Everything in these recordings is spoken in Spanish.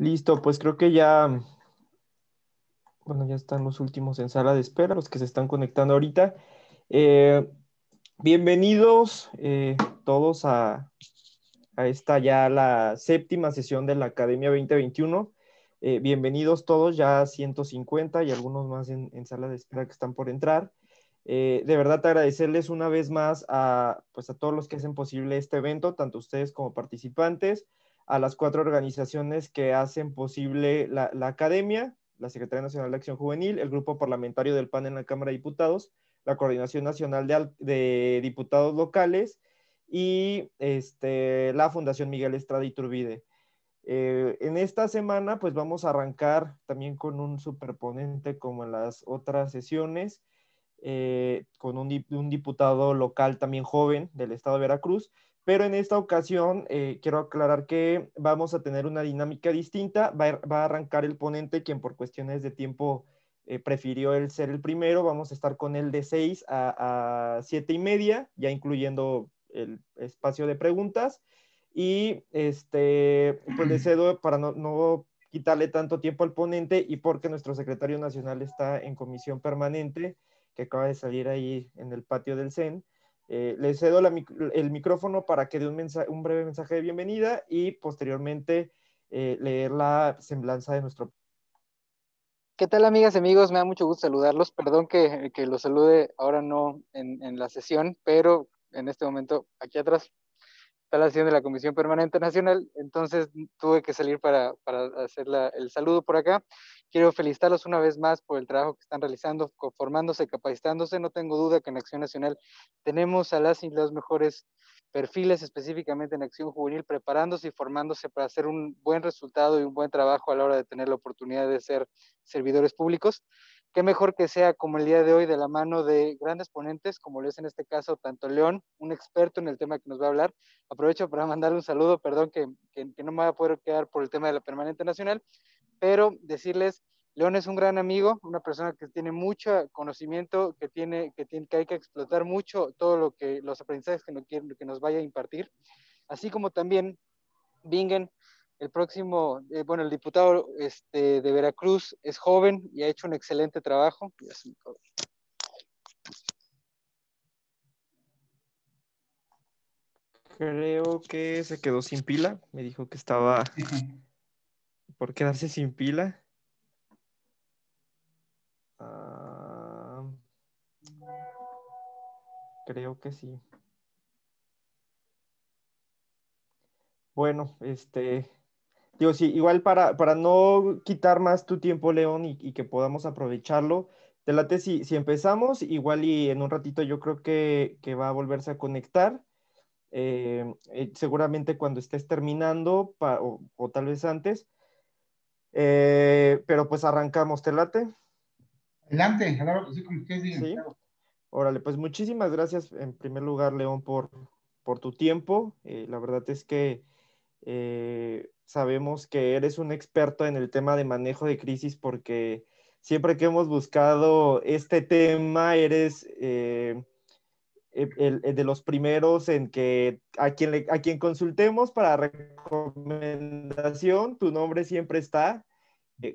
Listo, pues creo que ya, bueno, ya están los últimos en sala de espera, los que se están conectando ahorita. Eh, Bienvenidos todos a esta ya la séptima sesión de la Academia 2021. Bienvenidos todos, ya 150 y algunos más en sala de espera que están por entrar. De verdad agradecerles una vez más pues a todos los que hacen posible este evento, tanto ustedes como participantes, a las 4 organizaciones que hacen posible la academia, la Secretaría Nacional de Acción Juvenil, el Grupo Parlamentario del PAN en la Cámara de Diputados, la Coordinación Nacional de Diputados Locales y la Fundación Miguel Estrada Iturbide. En esta semana pues vamos a arrancar también con un superponente como en las otras sesiones, con un diputado local también joven del estado de Veracruz, pero en esta ocasión quiero aclarar que vamos a tener una dinámica distinta. Va a arrancar el ponente, quien por cuestiones de tiempo prefirió el ser el primero. Vamos a estar con él de 6 a 7:30, ya incluyendo el espacio de preguntas. Y pues le cedo para no quitarle tanto tiempo al ponente y porque nuestro secretario nacional está en comisión permanente, que acaba de salir ahí en el patio del CEN. Le cedo el micrófono para que dé un breve mensaje de bienvenida y posteriormente leer la semblanza de nuestro. ¿Qué tal, amigas y amigos? Me da mucho gusto saludarlos. Perdón que los salude ahora no en la sesión, pero en este momento aquí atrás está la sesión de la Comisión Permanente Nacional, entonces tuve que salir para hacer el saludo por acá. Quiero felicitarlos una vez más por el trabajo que están realizando, formándose, capacitándose. No tengo duda que en Acción Nacional tenemos a las y los mejores perfiles, específicamente en Acción Juvenil, preparándose y formándose para hacer un buen resultado y un buen trabajo a la hora de tener la oportunidad de ser servidores públicos. Qué mejor que sea como el día de hoy de la mano de grandes ponentes, como lo es en este caso tanto León, un experto en el tema que nos va a hablar. Aprovecho para mandarle un saludo, perdón que no me va a poder quedar por el tema de la permanente nacional, pero decirles, León es un gran amigo, una persona que tiene mucho conocimiento, que hay que explotar mucho todo los aprendizajes que nos vaya a impartir, así como también Bingen, el próximo, el diputado de Veracruz es joven y ha hecho un excelente trabajo. Creo que se quedó sin pila. Me dijo que estaba por quedarse sin pila. Ah, creo que sí. Bueno, digo, sí, igual para no quitar más tu tiempo, León, y que podamos aprovecharlo, te late si empezamos, igual y en un ratito yo creo que va a volverse a conectar, seguramente cuando estés terminando o tal vez antes, pero pues arrancamos, ¿te late? Adelante, claro que sí, como ustedes digan, Sí, claro. órale, pues muchísimas gracias en primer lugar, León, por tu tiempo. La verdad es que sabemos que eres un experto en el tema de manejo de crisis porque siempre que hemos buscado este tema, eres el de los primeros en que a quien consultemos para recomendación, tu nombre siempre está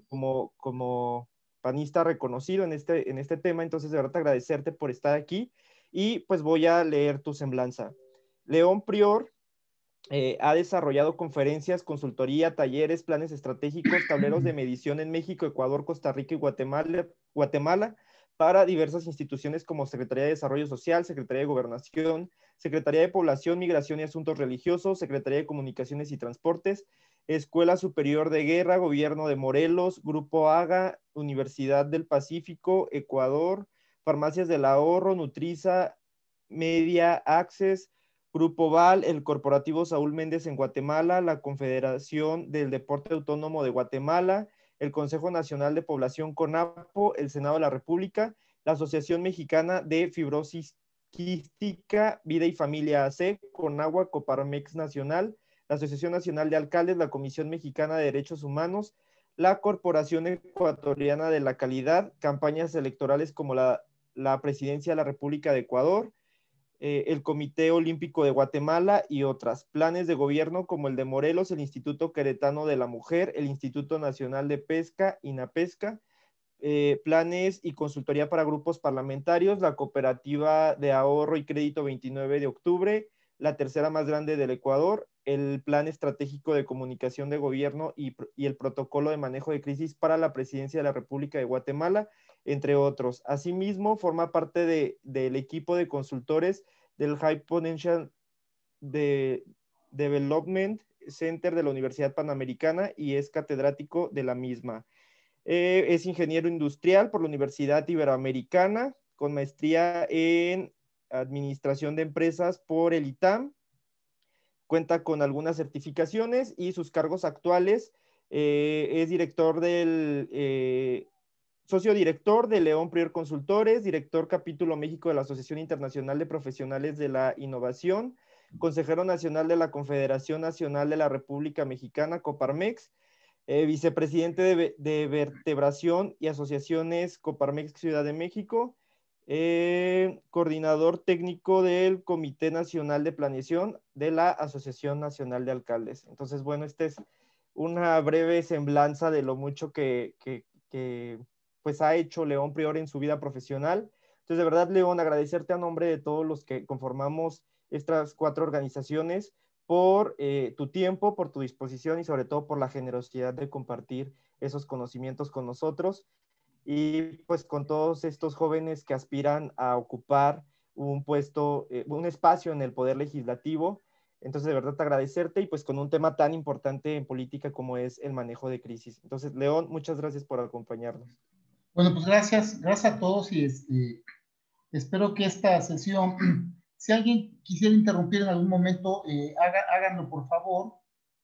como panista reconocido en este tema. Entonces, de verdad, agradecerte por estar aquí y pues voy a leer tu semblanza. León Prior ha desarrollado conferencias, consultoría, talleres, planes estratégicos, tableros de medición en México, Ecuador, Costa Rica y Guatemala para diversas instituciones como Secretaría de Desarrollo Social, Secretaría de Gobernación, Secretaría de Población, Migración y Asuntos Religiosos, Secretaría de Comunicaciones y Transportes, Escuela Superior de Guerra, Gobierno de Morelos, Grupo AGA, Universidad del Pacífico, Ecuador, Farmacias del Ahorro, Nutriza, Media Access, Grupo Val, el Corporativo Saúl Méndez en Guatemala, la Confederación del Deporte Autónomo de Guatemala, el Consejo Nacional de Población CONAPO, el Senado de la República, la Asociación Mexicana de Fibrosis Quística, Vida y Familia AC, CONAGUA, Coparmex Nacional, la Asociación Nacional de Alcaldes, la Comisión Mexicana de Derechos Humanos, la Corporación Ecuatoriana de la Calidad, campañas electorales como la Presidencia de la República de Ecuador, el Comité Olímpico de Guatemala y otras. Planes de gobierno como el de Morelos, el Instituto Queretano de la Mujer, el Instituto Nacional de Pesca, INAPESCA, planes y consultoría para grupos parlamentarios, la Cooperativa de Ahorro y Crédito 29 de octubre, la tercera más grande del Ecuador, el Plan Estratégico de Comunicación de Gobierno y el Protocolo de Manejo de Crisis para la Presidencia de la República de Guatemala, entre otros. Asimismo, forma parte del equipo de consultores del High Potential Development Center de la Universidad Panamericana y es catedrático de la misma. Es ingeniero industrial por la Universidad Iberoamericana, con maestría en Administración de Empresas por el ITAM. Cuenta con algunas certificaciones y sus cargos actuales es sociodirector de León Prior Consultores, director capítulo México de la Asociación Internacional de Profesionales de la Innovación, consejero nacional de la Confederación Nacional de la República Mexicana, Coparmex, vicepresidente de Vertebración y Asociaciones Coparmex Ciudad de México, coordinador técnico del Comité Nacional de Planeación de la Asociación Nacional de Alcaldes. Entonces, bueno, esta es una breve semblanza de lo mucho que pues ha hecho León Prior en su vida profesional. Entonces, de verdad, León, agradecerte a nombre de todos los que conformamos estas 4 organizaciones por tu tiempo, por tu disposición y sobre todo por la generosidad de compartir esos conocimientos con nosotros y pues con todos estos jóvenes que aspiran a ocupar un puesto, un espacio en el poder legislativo. Entonces, de verdad, agradecerte y pues con un tema tan importante en política como es el manejo de crisis. Entonces, León, muchas gracias por acompañarnos. Bueno, pues gracias a todos y espero que esta sesión, si alguien quisiera interrumpir en algún momento, háganlo por favor.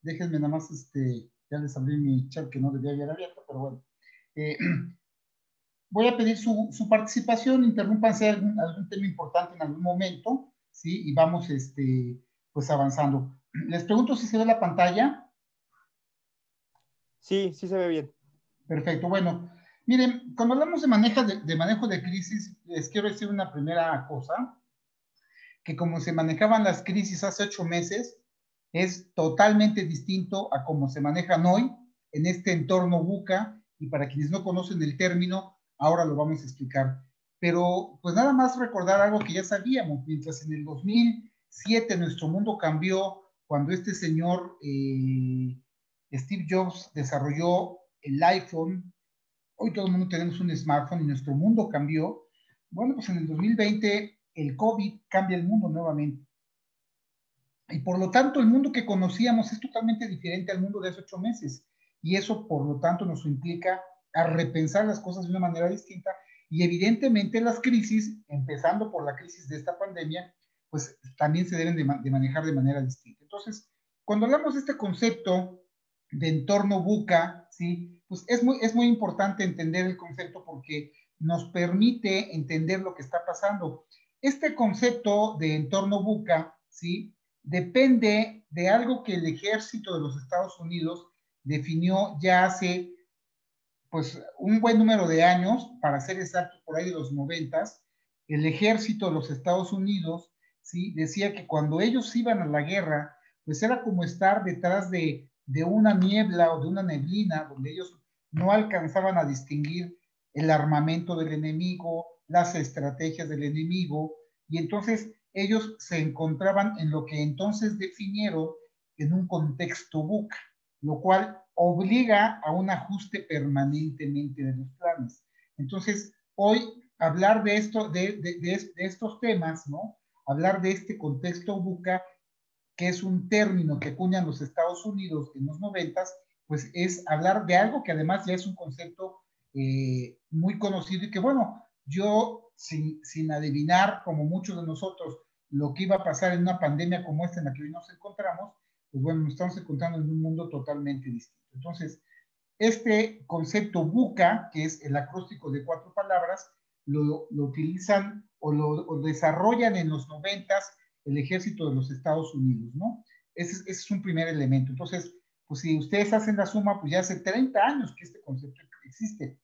Déjenme nada más, ya les abrí mi chat que no debía haber abierto, pero bueno. Voy a pedir su participación, interrúmpanse algún tema importante en algún momento, ¿sí? Y vamos, pues avanzando. Les pregunto si se ve la pantalla. Sí, sí se ve bien. Perfecto, bueno. Miren, cuando hablamos de manejo de crisis, les quiero decir una primera cosa, que como se manejaban las crisis hace 8 meses, es totalmente distinto a cómo se manejan hoy en este entorno VUCA, y para quienes no conocen el término, ahora lo vamos a explicar. Pero pues nada más recordar algo que ya sabíamos, mientras en el 2007 nuestro mundo cambió cuando este señor Steve Jobs desarrolló el iPhone. Hoy todo el mundo tenemos un smartphone y nuestro mundo cambió. Bueno, pues en el 2020 el COVID cambia el mundo nuevamente. Y por lo tanto el mundo que conocíamos es totalmente diferente al mundo de hace 8 meses. Y eso por lo tanto nos implica a repensar las cosas de una manera distinta. Y evidentemente las crisis, empezando por la crisis de esta pandemia, pues también se deben de manejar de manera distinta. Entonces, cuando hablamos de este concepto de entorno VUCA, ¿sí? Pues es muy importante entender el concepto porque nos permite entender lo que está pasando. Este concepto de entorno VUCA, ¿sí? Depende de algo que el ejército de los Estados Unidos definió ya hace pues un buen número de años, para ser exactos, por ahí de los 90s. El ejército de los Estados Unidos, ¿sí? Decía que cuando ellos iban a la guerra, pues era como estar detrás de una niebla o de una neblina, donde ellos no alcanzaban a distinguir el armamento del enemigo, las estrategias del enemigo, y entonces ellos se encontraban en lo que entonces definieron en un contexto VUCA, lo cual obliga a un ajuste permanentemente de los planes. Entonces, hoy hablar de esto, de estos temas, ¿no? Hablar de este contexto VUCA, que es un término que acuñan los Estados Unidos en los 90s, pues es hablar de algo que además ya es un concepto muy conocido y que, bueno, yo sin adivinar, como muchos de nosotros, lo que iba a pasar en una pandemia como esta en la que hoy nos encontramos, pues bueno, nos estamos encontrando en un mundo totalmente distinto. Entonces, este concepto VUCA, que es el acróstico de 4 palabras, lo utilizan o desarrollan en los 90s el ejército de los Estados Unidos, ¿no? Ese es un primer elemento. Entonces, pues si ustedes hacen la suma, pues ya hace 30 años que este concepto existe.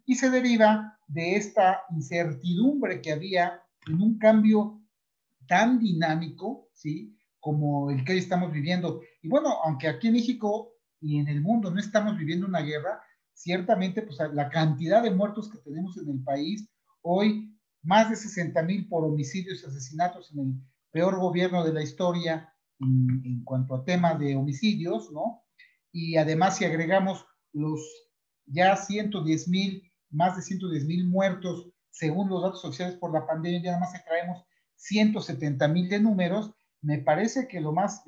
Y se deriva de esta incertidumbre que había en un cambio tan dinámico, ¿sí? Como el que hoy estamos viviendo. Y bueno, aunque aquí en México y en el mundo no estamos viviendo una guerra, ciertamente pues la cantidad de muertos que tenemos en el país, hoy más de 60,000 por homicidios y asesinatos en el peor gobierno de la historia en cuanto a tema de homicidios, ¿no? Y además si agregamos los ya 110,000, más de 110,000 muertos según los datos oficiales por la pandemia, ya nada más traemos 170,000 de números, me parece que lo más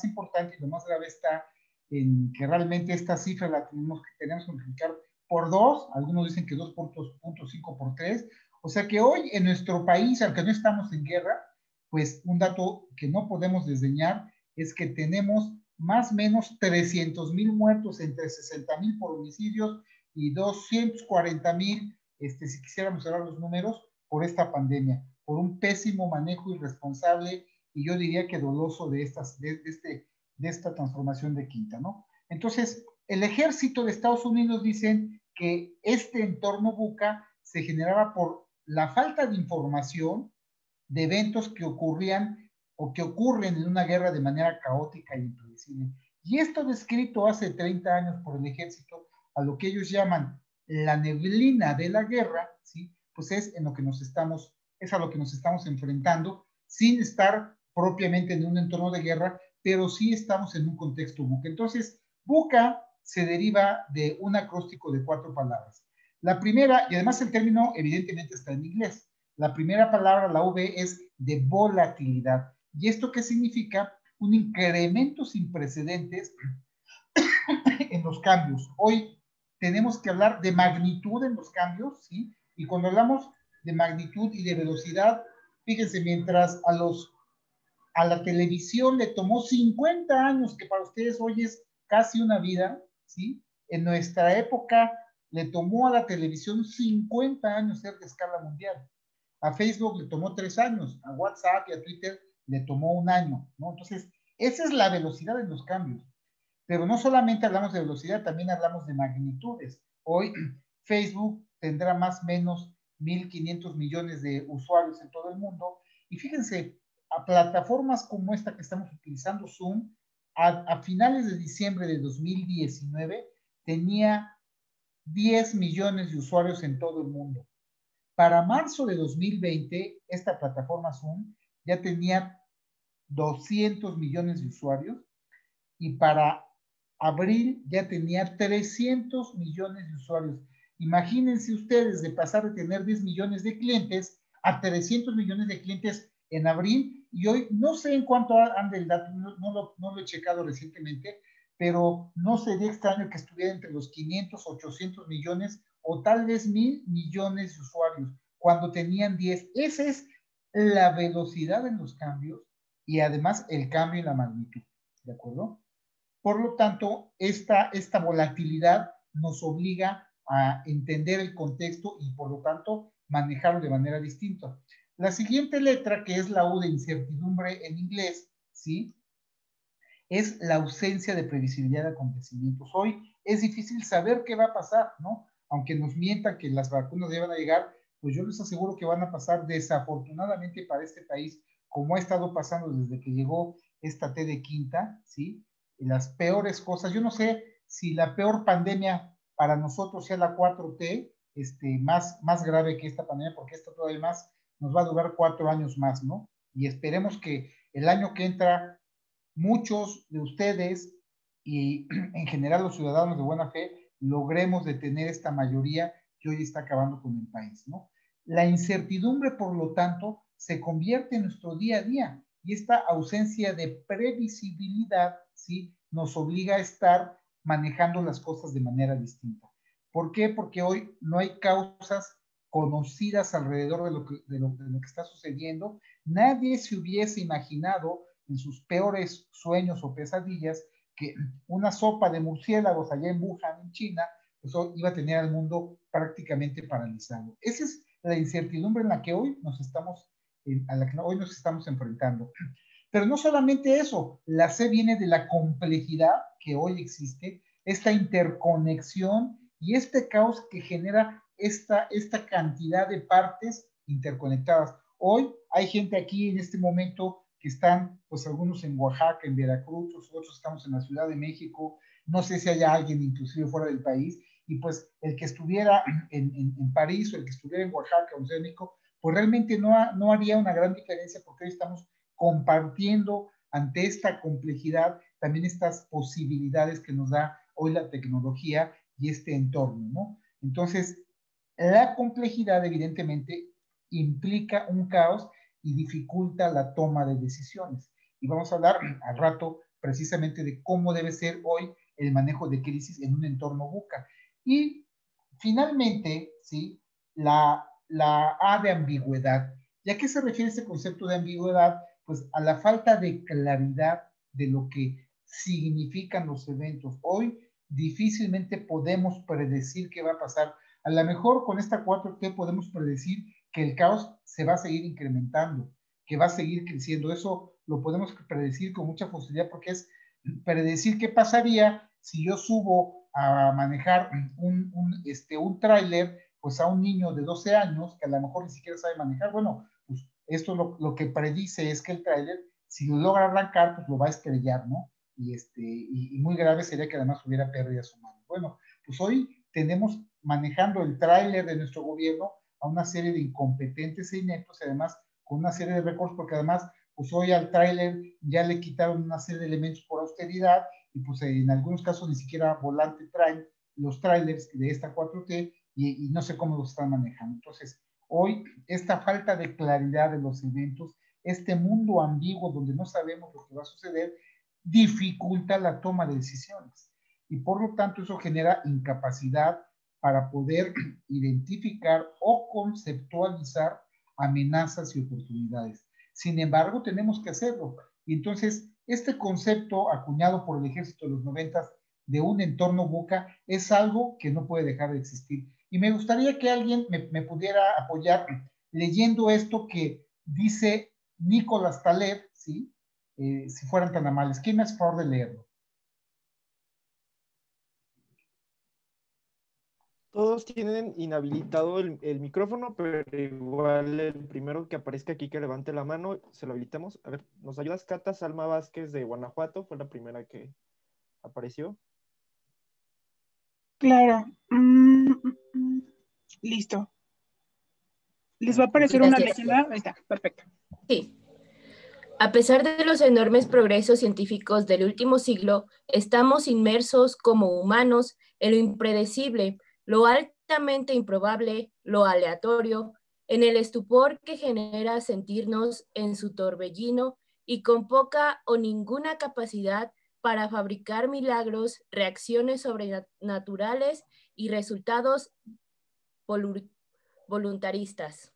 importante y lo más grave está en que realmente esta cifra la tenemos que multiplicar por 2, algunos dicen que 2.5 por 3, o sea que hoy en nuestro país, aunque no estamos en guerra, pues un dato que no podemos desdeñar es que tenemos más o menos 300,000 muertos, entre 60,000 por homicidios y 240,000, si quisiéramos cerrar los números, por esta pandemia, por un pésimo manejo irresponsable y yo diría que doloso de esta transformación de Quinta, ¿no? Entonces, el ejército de Estados Unidos dicen que este entorno buca se generaba por la falta de información de eventos que ocurrían o que ocurren en una guerra de manera caótica e impredecible. Y esto descrito hace 30 años por el ejército a lo que ellos llaman la neblina de la guerra, ¿sí? Pues es a lo que nos estamos enfrentando sin estar propiamente en un entorno de guerra, pero sí estamos en un contexto buca. Entonces, buca se deriva de un acróstico de 4 palabras. La primera, y además el término evidentemente está en inglés, la primera palabra, la V, es de volatilidad. ¿Y esto qué significa? Un incremento sin precedentes en los cambios. Hoy tenemos que hablar de magnitud en los cambios, ¿sí? Y cuando hablamos de magnitud y de velocidad, fíjense, mientras a la televisión le tomó 50 años, que para ustedes hoy es casi una vida, ¿sí? En nuestra época le tomó a la televisión 50 años ser de escala mundial. A Facebook le tomó 3 años, a WhatsApp y a Twitter le tomó 1 año, ¿no? Entonces, esa es la velocidad en los cambios. Pero no solamente hablamos de velocidad, también hablamos de magnitudes. Hoy Facebook tendrá más o menos 1.500 millones de usuarios en todo el mundo. Y fíjense, a plataformas como esta que estamos utilizando, Zoom, a finales de diciembre de 2019 tenía 10 millones de usuarios en todo el mundo. Para marzo de 2020, esta plataforma Zoom ya tenía 200 millones de usuarios y para abril ya tenía 300 millones de usuarios. Imagínense ustedes de pasar de tener 10 millones de clientes a 300 millones de clientes en abril y hoy no sé en cuánto anda el dato, no lo he checado recientemente, pero no sería extraño que estuviera entre los 500, 800 millones o tal vez 1,000 millones de usuarios cuando tenían 10. Esa es la velocidad en los cambios y además el cambio en la magnitud, ¿de acuerdo? Por lo tanto, esta volatilidad nos obliga a entender el contexto y por lo tanto manejarlo de manera distinta. La siguiente letra, que es la U de incertidumbre en inglés, ¿sí? Es la ausencia de previsibilidad de acontecimientos. Hoy es difícil saber qué va a pasar, ¿no? Aunque nos mientan que las vacunas ya van a llegar, pues yo les aseguro que van a pasar desafortunadamente para este país, como ha estado pasando desde que llegó esta T de Quinta, ¿sí? Las peores cosas. Yo no sé si la peor pandemia para nosotros sea la 4T, más grave que esta pandemia, porque esta todavía más nos va a durar 4 años más, ¿no? Y esperemos que el año que entra muchos de ustedes y en general los ciudadanos de buena fe logremos detener esta mayoría que hoy está acabando con el país, ¿no? La incertidumbre, por lo tanto, se convierte en nuestro día a día y esta ausencia de previsibilidad, ¿sí? Nos obliga a estar manejando las cosas de manera distinta. ¿Por qué? Porque hoy no hay causas conocidas alrededor de lo que está sucediendo. Nadie se hubiese imaginado en sus peores sueños o pesadillas que una sopa de murciélagos allá en Wuhan, en China, pues iba a tener al mundo prácticamente paralizado. Esa es la incertidumbre en la que hoy a la que hoy nos estamos enfrentando. Pero no solamente eso, la C viene de la complejidad que hoy existe, esta interconexión y este caos que genera esta cantidad de partes interconectadas. Hoy hay gente aquí en este momento que están, pues algunos en Oaxaca, en Veracruz, otros estamos en la Ciudad de México, no sé si haya alguien inclusive fuera del país, y pues el que estuviera en París o el que estuviera en Oaxaca o en Ciudad de México, pues realmente no haría una gran diferencia porque hoy estamos compartiendo ante esta complejidad también estas posibilidades que nos da hoy la tecnología y este entorno, ¿no? Entonces, la complejidad evidentemente implica un caos y dificulta la toma de decisiones. Y vamos a hablar al rato precisamente de cómo debe ser hoy el manejo de crisis en un entorno VUCA. Y finalmente, ¿sí? La A de ambigüedad. ¿Y a qué se refiere este concepto de ambigüedad? Pues a la falta de claridad de lo que significan los eventos. Hoy difícilmente podemos predecir qué va a pasar. A lo mejor con esta 4T podemos predecir que el caos se va a seguir incrementando, que va a seguir creciendo. Eso lo podemos predecir con mucha facilidad porque es predecir qué pasaría si yo subo a manejar un tráiler pues a un niño de 12 años que a lo mejor ni siquiera sabe manejar. Bueno, pues esto lo que predice es que el tráiler, si lo logra arrancar, pues lo va a estrellar, ¿no? Y muy grave sería que además hubiera pérdidas humanas. Bueno, pues hoy tenemos manejando el tráiler de nuestro gobierno a una serie de incompetentes e ineptos, y además con una serie de recursos, porque además, pues hoy al tráiler ya le quitaron una serie de elementos por austeridad, y pues en algunos casos ni siquiera volante traen los trailers de esta 4T, y no sé cómo los están manejando. Entonces, hoy esta falta de claridad de los eventos, este mundo ambiguo donde no sabemos lo que va a suceder, dificulta la toma de decisiones. Y por lo tanto eso genera incapacidad para poder identificar o conceptualizar amenazas y oportunidades. Sin embargo, tenemos que hacerlo. Y entonces, este concepto acuñado por el ejército de los 90 de un entorno VUCA es algo que no puede dejar de existir. Y me gustaría que alguien me pudiera apoyar leyendo esto que dice Nicolás Taleb, ¿sí? Si fueran tan amables. ¿Quién me hace favor de leerlo? Todos tienen inhabilitado el micrófono, pero igual el primero que aparezca aquí que levante la mano, se lo habilitamos. A ver, ¿nos ayudas, Cata? Salma Vázquez de Guanajuato fue la primera que apareció. Claro. Listo. ¿Les va a Ok. aparecer una Gracias. leyenda? Ahí está, perfecto. Sí. A pesar de los enormes progresos científicos del último siglo, estamos inmersos como humanos en lo impredecible, lo altamente improbable, lo aleatorio, en el estupor que genera sentirnos en su torbellino y con poca o ninguna capacidad para fabricar milagros, reacciones sobrenaturales y resultados voluntaristas.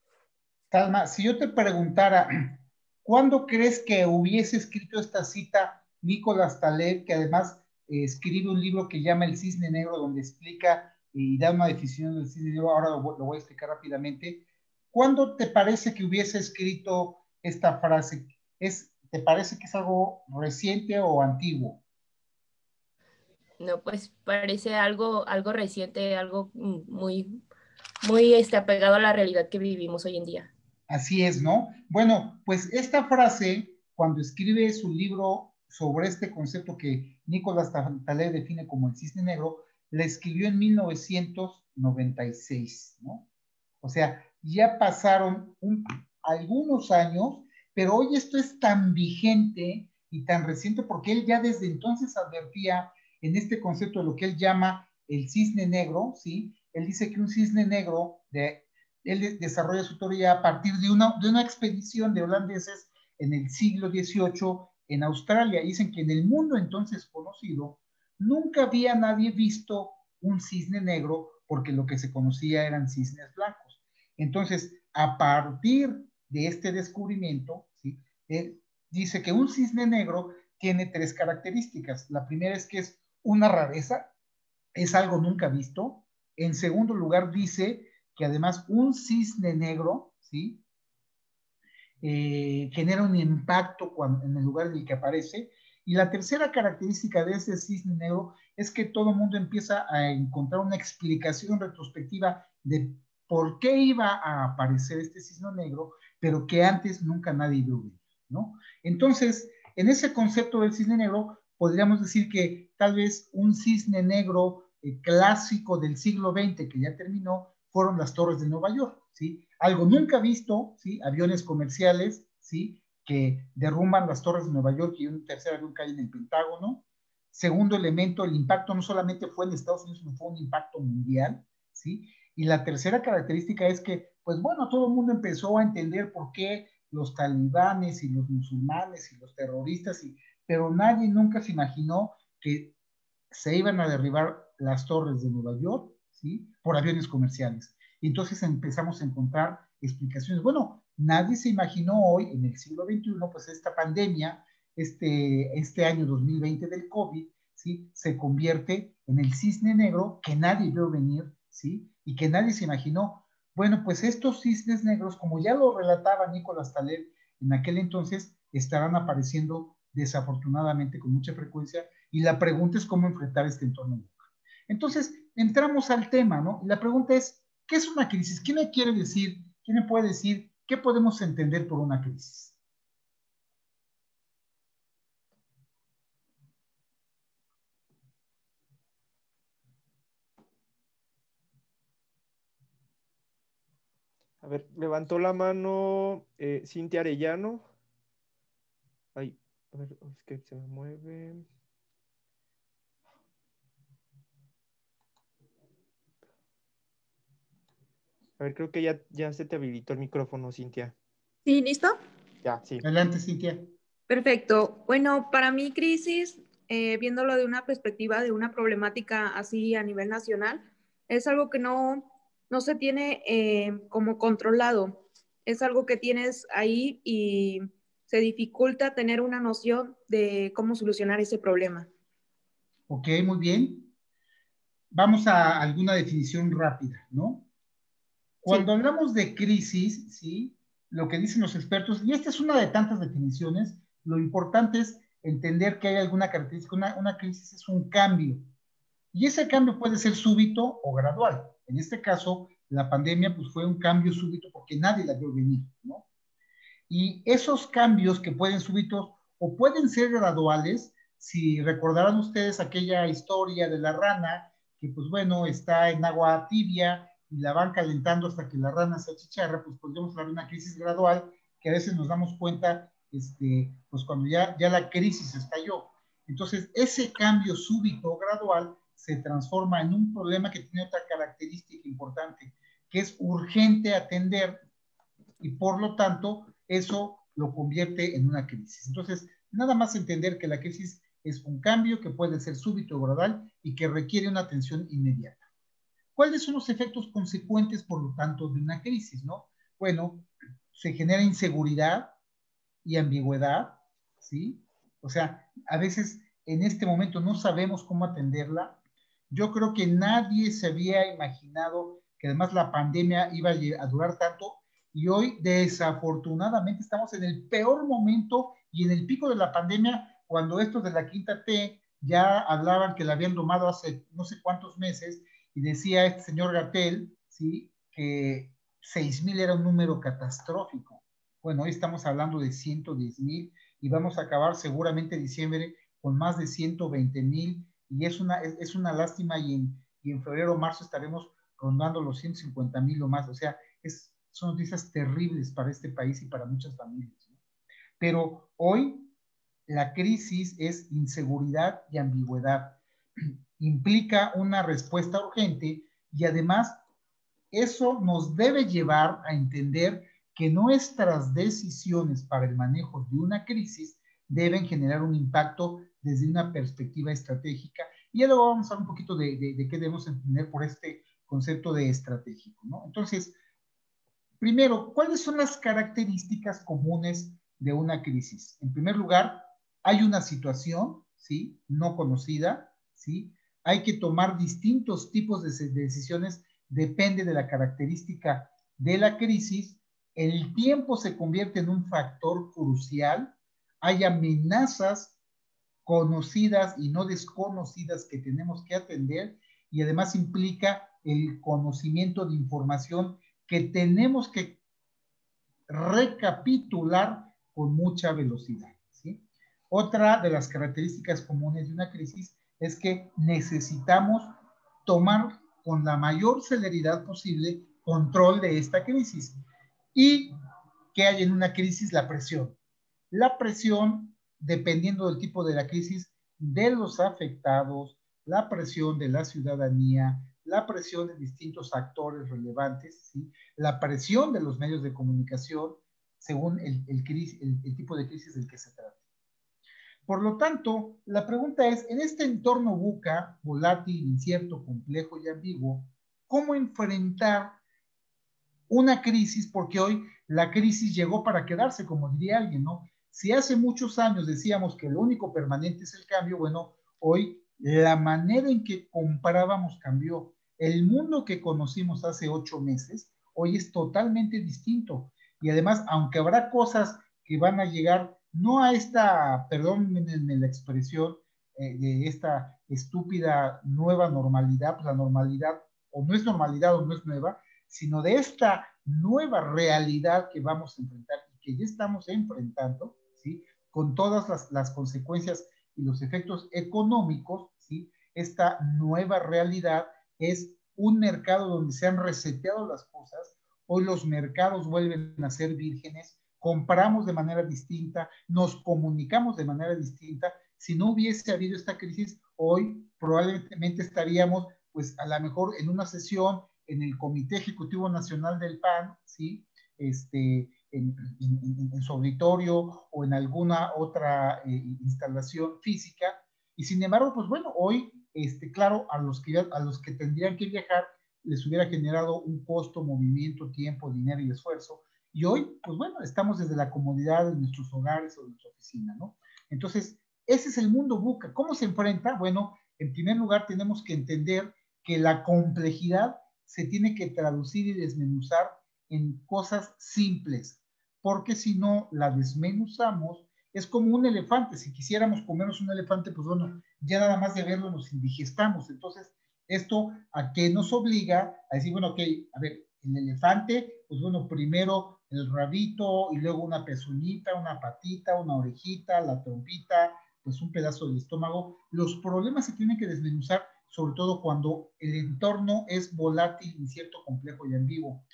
Calma, si yo te preguntara, ¿cuándo crees que hubiese escrito esta cita Nicolás Taleb, que además escribe un libro que llama El Cisne Negro, donde explica y da una definición del cisne negro? Ahora lo voy a explicar rápidamente. ¿Cuándo te parece que hubiese escrito esta frase? ¿Te parece que es algo reciente o antiguo? No, pues parece algo reciente, algo muy apegado a la realidad que vivimos hoy en día. Así es, ¿no? Bueno, pues esta frase, cuando escribe su libro sobre este concepto que Nicolás Taleb define como el cisne negro, la escribió en 1996, ¿no? O sea, ya pasaron algunos años, pero hoy esto es tan vigente y tan reciente porque él ya desde entonces advertía en este concepto de lo que él llama el cisne negro, ¿sí? Él dice que un cisne negro, él desarrolla su teoría a partir de una expedición de holandeses en el siglo XVIII en Australia. Dicen que en el mundo entonces conocido nunca había nadie visto un cisne negro porque lo que se conocía eran cisnes blancos. Entonces, a partir de este descubrimiento, ¿sí? Dice que un cisne negro tiene tres características. La primera es que es una rareza, es algo nunca visto. En segundo lugar, dice que además un cisne negro, ¿sí? Genera un impacto en el lugar en el que aparece. Y la tercera característica de ese cisne negro es que todo el mundo empieza a encontrar una explicación retrospectiva de por qué iba a aparecer este cisne negro, pero que antes nunca nadie vio venir, ¿no? Entonces, en ese concepto del cisne negro, podríamos decir que tal vez un cisne negro clásico del siglo XX que ya terminó fueron las torres de Nueva York, ¿sí? Algo nunca visto, ¿sí? Aviones comerciales, ¿sí? Que derrumban las torres de Nueva York y un tercer avión cae en el Pentágono. Segundo elemento, el impacto no solamente fue en Estados Unidos, sino fue un impacto mundial, ¿sí? Y la tercera característica es que, pues bueno, todo el mundo empezó a entender por qué los talibanes y los musulmanes y los terroristas, pero nadie nunca se imaginó que se iban a derribar las torres de Nueva York, ¿sí? Por aviones comerciales. Y entonces empezamos a encontrar explicaciones. Bueno, nadie se imaginó hoy, en el siglo XXI, pues esta pandemia, este año 2020 del COVID, ¿sí? Se convierte en el cisne negro que nadie vio venir, ¿sí? Y que nadie se imaginó. Bueno, pues estos cisnes negros, como ya lo relataba Nicolás Taleb en aquel entonces, estarán apareciendo desafortunadamente con mucha frecuencia, y la pregunta es cómo enfrentar este entorno. Entonces, entramos al tema, ¿no? Y la pregunta es, ¿qué es una crisis? ¿Quién me quiere decir, quién me puede decir qué podemos entender por una crisis? A ver, levantó la mano Cintia Arellano. Ay, a ver, es que se me mueve. A ver, creo que ya se te habilitó el micrófono, Cintia. ¿Sí, listo? Ya, sí. Adelante, Cintia. Perfecto. Bueno, para mí crisis, viéndolo de una perspectiva de una problemática así a nivel nacional, es algo que no se tiene como controlado. Es algo que tienes ahí y se dificulta tener una noción de cómo solucionar ese problema. Ok, muy bien. Vamos a alguna definición rápida, ¿no? Cuando Sí. hablamos de crisis, ¿sí? Lo que dicen los expertos, y esta es una de tantas definiciones, lo importante es entender que hay alguna característica. Una crisis es un cambio, y ese cambio puede ser súbito o gradual. En este caso, la pandemia pues, fue un cambio súbito porque nadie la vio venir, ¿no? Y esos cambios que pueden súbitos o pueden ser graduales, si recordarán ustedes aquella historia de la rana, que pues bueno, está en agua tibia y la van calentando hasta que la rana se achicharra, pues podríamos hablar de una crisis gradual que a veces nos damos cuenta, pues cuando ya la crisis estalló. Entonces, ese cambio súbito o gradual se transforma en un problema que tiene otra característica importante, que es urgente atender, y por lo tanto eso lo convierte en una crisis. Entonces, nada más entender que la crisis es un cambio que puede ser súbito o gradual y que requiere una atención inmediata. ¿Cuáles son los efectos consecuentes, por lo tanto, de una crisis, no? Bueno, se genera inseguridad y ambigüedad, ¿sí? O sea, a veces en este momento no sabemos cómo atenderla. Yo creo que nadie se había imaginado que además la pandemia iba a durar tanto, y hoy desafortunadamente estamos en el peor momento y en el pico de la pandemia, cuando estos de la quinta T ya hablaban que la habían domado hace no sé cuántos meses, y decía este señor Gatell, ¿sí? Que 6,000 era un número catastrófico. Bueno, hoy estamos hablando de 110,000 y vamos a acabar seguramente diciembre con más de 120,000, y es una lástima, y en febrero o marzo estaremos rondando los 150,000 o más. O sea, son noticias terribles para este país y para muchas familias, ¿no? Pero hoy la crisis es inseguridad y ambigüedad. Implica una respuesta urgente, y además eso nos debe llevar a entender que nuestras decisiones para el manejo de una crisis deben generar un impacto desde una perspectiva estratégica. Y ya luego vamos a hablar un poquito de qué debemos entender por este concepto de estratégico, ¿no? Entonces, primero, ¿cuáles son las características comunes de una crisis? En primer lugar, hay una situación, ¿sí? No conocida, ¿sí? Hay que tomar distintos tipos de decisiones, depende de la característica de la crisis. El tiempo se convierte en un factor crucial. Hay amenazas conocidas y no desconocidas que tenemos que atender, y además implica el conocimiento de información que tenemos que recapitular con mucha velocidad, ¿sí? Otra de las características comunes de una crisis es que necesitamos tomar con la mayor celeridad posible control de esta crisis. ¿Y qué hay en una crisis? La presión. La presión, dependiendo del tipo de la crisis, de los afectados, la presión de la ciudadanía, la presión de distintos actores relevantes, ¿sí? La presión de los medios de comunicación, según el tipo de crisis del que se trata. Por lo tanto, la pregunta es, en este entorno VUCA, volátil, incierto, complejo y ambiguo, ¿cómo enfrentar una crisis? Porque hoy la crisis llegó para quedarse, como diría alguien, ¿no? Si hace muchos años decíamos que lo único permanente es el cambio, bueno, hoy la manera en que comprábamos cambió. El mundo que conocimos hace 8 meses, hoy es totalmente distinto. Y además, aunque habrá cosas que van a llegar, no a esta, perdónenme la expresión, de esta estúpida nueva normalidad, pues la normalidad o no es normalidad o no es nueva, sino de esta nueva realidad que vamos a enfrentar y que ya estamos enfrentando, ¿sí? Con todas las consecuencias y los efectos económicos, ¿sí? Esta nueva realidad es un mercado donde se han reseteado las cosas. Hoy los mercados vuelven a ser vírgenes, compramos de manera distinta, nos comunicamos de manera distinta. Si no hubiese habido esta crisis, hoy probablemente estaríamos, pues a lo mejor en una sesión en el Comité Ejecutivo Nacional del PAN, ¿sí? En su auditorio o en alguna otra instalación física. Y sin embargo, pues bueno, hoy, claro, a los que tendrían que viajar les hubiera generado un costo, movimiento, tiempo, dinero y esfuerzo. Y hoy, pues bueno, estamos desde la comodidad de nuestros hogares o de nuestra oficina, ¿no? Entonces, ese es el mundo VUCA. ¿Cómo se enfrenta? Bueno, en primer lugar tenemos que entender que la complejidad se tiene que traducir y desmenuzar en cosas simples, porque si no la desmenuzamos, es como un elefante. Si quisiéramos comernos un elefante, pues bueno, ya nada más de verlo nos indigestamos. Entonces, ¿esto a qué nos obliga? A decir, bueno, ok, a ver, el elefante, pues bueno, primero el rabito y luego una pezuñita, una patita, una orejita, la trompita, pues un pedazo del estómago. Los problemas se tienen que desmenuzar, sobre todo cuando el entorno es volátil, incierto, complejo y ambiguo.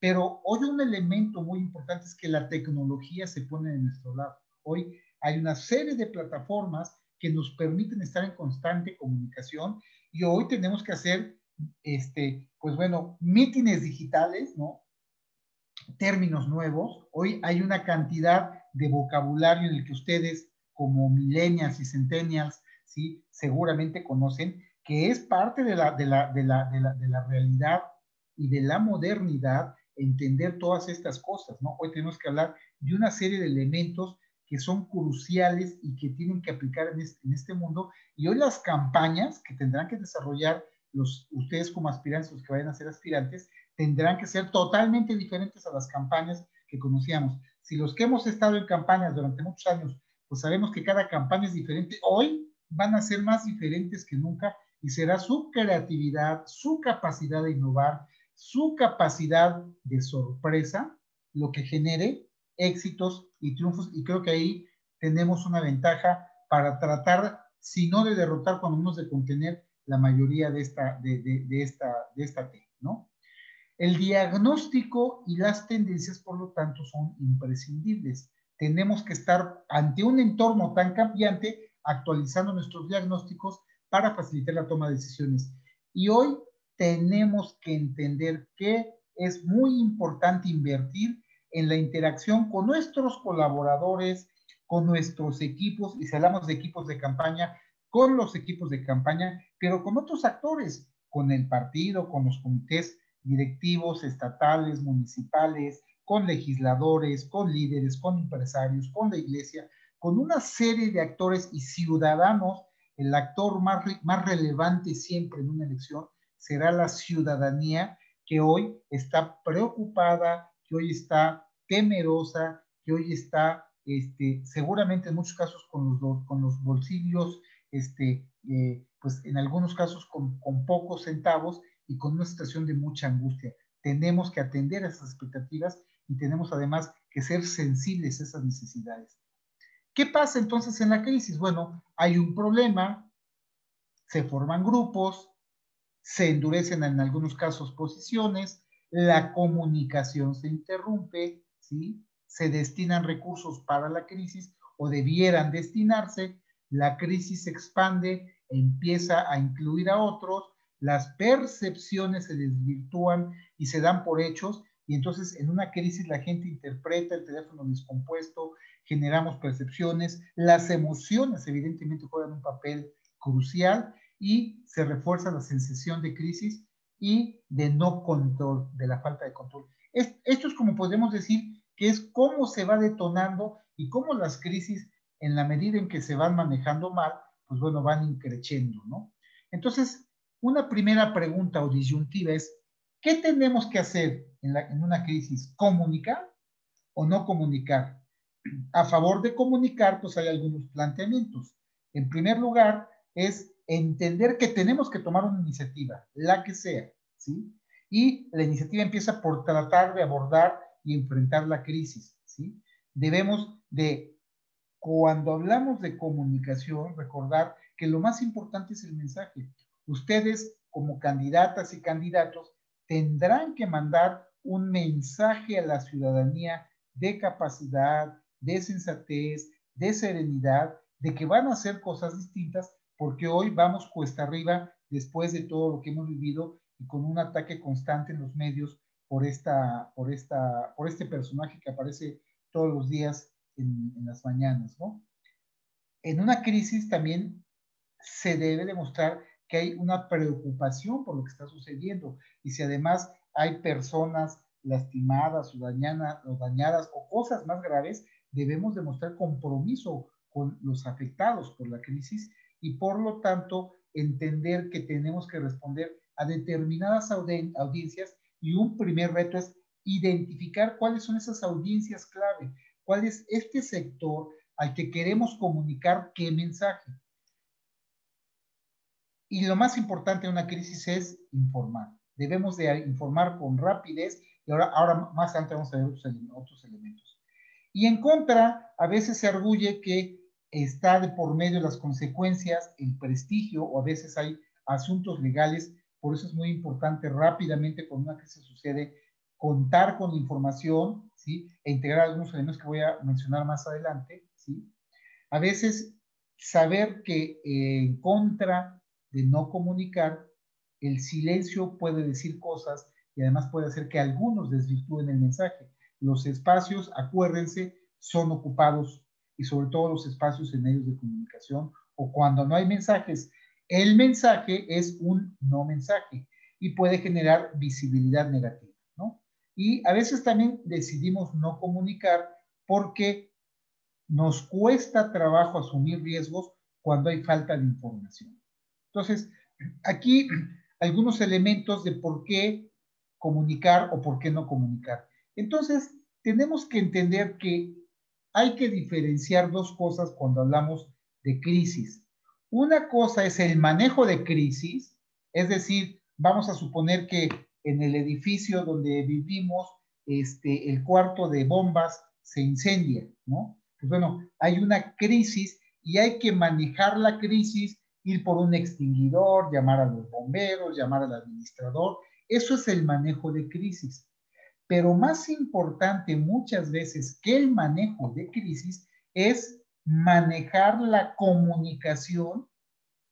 Pero hoy un elemento muy importante es que la tecnología se pone de nuestro lado. Hoy hay una serie de plataformas que nos permiten estar en constante comunicación y hoy tenemos que hacer, pues bueno, mítines digitales, ¿no? Términos nuevos. Hoy hay una cantidad de vocabulario en el que ustedes, como millennials y centennials, ¿sí? Seguramente conocen, que es parte de la realidad y de la modernidad, entender todas estas cosas, ¿no? Hoy tenemos que hablar de una serie de elementos que son cruciales y que tienen que aplicar en este mundo. Y hoy las campañas que tendrán que desarrollar ustedes como aspirantes, los que vayan a ser aspirantes, tendrán que ser totalmente diferentes a las campañas que conocíamos. Si los que hemos estado en campañas durante muchos años, pues sabemos que cada campaña es diferente, hoy van a ser más diferentes que nunca y será su creatividad, su capacidad de innovar, su capacidad de sorpresa, lo que genere éxitos y triunfos. Y creo que ahí tenemos una ventaja para tratar, si no de derrotar, cuando menos de contener la mayoría de esta T, ¿no? El diagnóstico y las tendencias, por lo tanto, son imprescindibles. Tenemos que estar ante un entorno tan cambiante, actualizando nuestros diagnósticos para facilitar la toma de decisiones. Y hoy tenemos que entender que es muy importante invertir en la interacción con nuestros colaboradores, con nuestros equipos, y si hablamos de equipos de campaña, con los equipos de campaña, pero con otros actores, con el partido, con los comités directivos estatales, municipales, con legisladores, con líderes, con empresarios, con la iglesia, con una serie de actores y ciudadanos. El actor más relevante siempre en una elección será la ciudadanía, que hoy está preocupada, que hoy está temerosa, que hoy está seguramente en muchos casos con los bolsillos, pues en algunos casos con pocos centavos y con una situación de mucha angustia. Tenemos que atender a esas expectativas y tenemos además que ser sensibles a esas necesidades. ¿Qué pasa entonces en la crisis? Bueno, hay un problema, se forman grupos, se endurecen en algunos casos posiciones, la comunicación se interrumpe, ¿sí? Se destinan recursos para la crisis o debieran destinarse, la crisis se expande, empieza a incluir a otros, las percepciones se desvirtúan y se dan por hechos, y entonces en una crisis la gente interpreta el teléfono descompuesto, generamos percepciones, las emociones evidentemente juegan un papel crucial, y se refuerza la sensación de crisis y de no control, de la falta de control. Esto es como podemos decir que es cómo se va detonando y cómo las crisis, en la medida en que se van manejando mal, pues bueno, van increciendo, ¿no? Entonces, una primera pregunta o disyuntiva es, ¿qué tenemos que hacer en una crisis? ¿Comunicar o no comunicar? A favor de comunicar, pues hay algunos planteamientos. En primer lugar, es entender que tenemos que tomar una iniciativa, la que sea, ¿sí? Y la iniciativa empieza por tratar de abordar y enfrentar la crisis, ¿sí? Debemos de, cuando hablamos de comunicación, recordar que lo más importante es el mensaje. Ustedes, como candidatas y candidatos, tendrán que mandar un mensaje a la ciudadanía de capacidad, de sensatez, de serenidad, de que van a hacer cosas distintas, porque hoy vamos cuesta arriba después de todo lo que hemos vivido y con un ataque constante en los medios por este personaje que aparece todos los días en las mañanas, ¿no? En una crisis también se debe demostrar que hay una preocupación por lo que está sucediendo y si además hay personas lastimadas o dañadas o cosas más graves, debemos demostrar compromiso con los afectados por la crisis y por lo tanto entender que tenemos que responder a determinadas audiencias y un primer reto es identificar cuáles son esas audiencias clave, cuál es este sector al que queremos comunicar qué mensaje. Y lo más importante en una crisis es informar. Debemos de informar con rapidez y ahora más adelante vamos a ver otros elementos. Y en contra, a veces se arguye que está de por medio las consecuencias, el prestigio, o a veces hay asuntos legales. Por eso es muy importante rápidamente cuando una crisis sucede, contar con la información, ¿sí? E integrar algunos elementos que voy a mencionar más adelante, ¿sí? A veces saber que en contra de no comunicar, el silencio puede decir cosas y además puede hacer que algunos desvirtúen el mensaje. Los espacios, acuérdense, son ocupados y sobre todo los espacios en medios de comunicación o cuando no hay mensajes. El mensaje es un no mensaje y puede generar visibilidad negativa, ¿no? Y a veces también decidimos no comunicar porque nos cuesta trabajo asumir riesgos cuando hay falta de información. Entonces, aquí algunos elementos de por qué comunicar o por qué no comunicar. Entonces, tenemos que entender que hay que diferenciar dos cosas cuando hablamos de crisis. Una cosa es el manejo de crisis, es decir, vamos a suponer que en el edificio donde vivimos, el cuarto de bombas se incendia, ¿no? Pues bueno, hay una crisis y hay que manejar la crisis, ir por un extinguidor, llamar a los bomberos, llamar al administrador. Eso es el manejo de crisis. Pero más importante muchas veces que el manejo de crisis es manejar la comunicación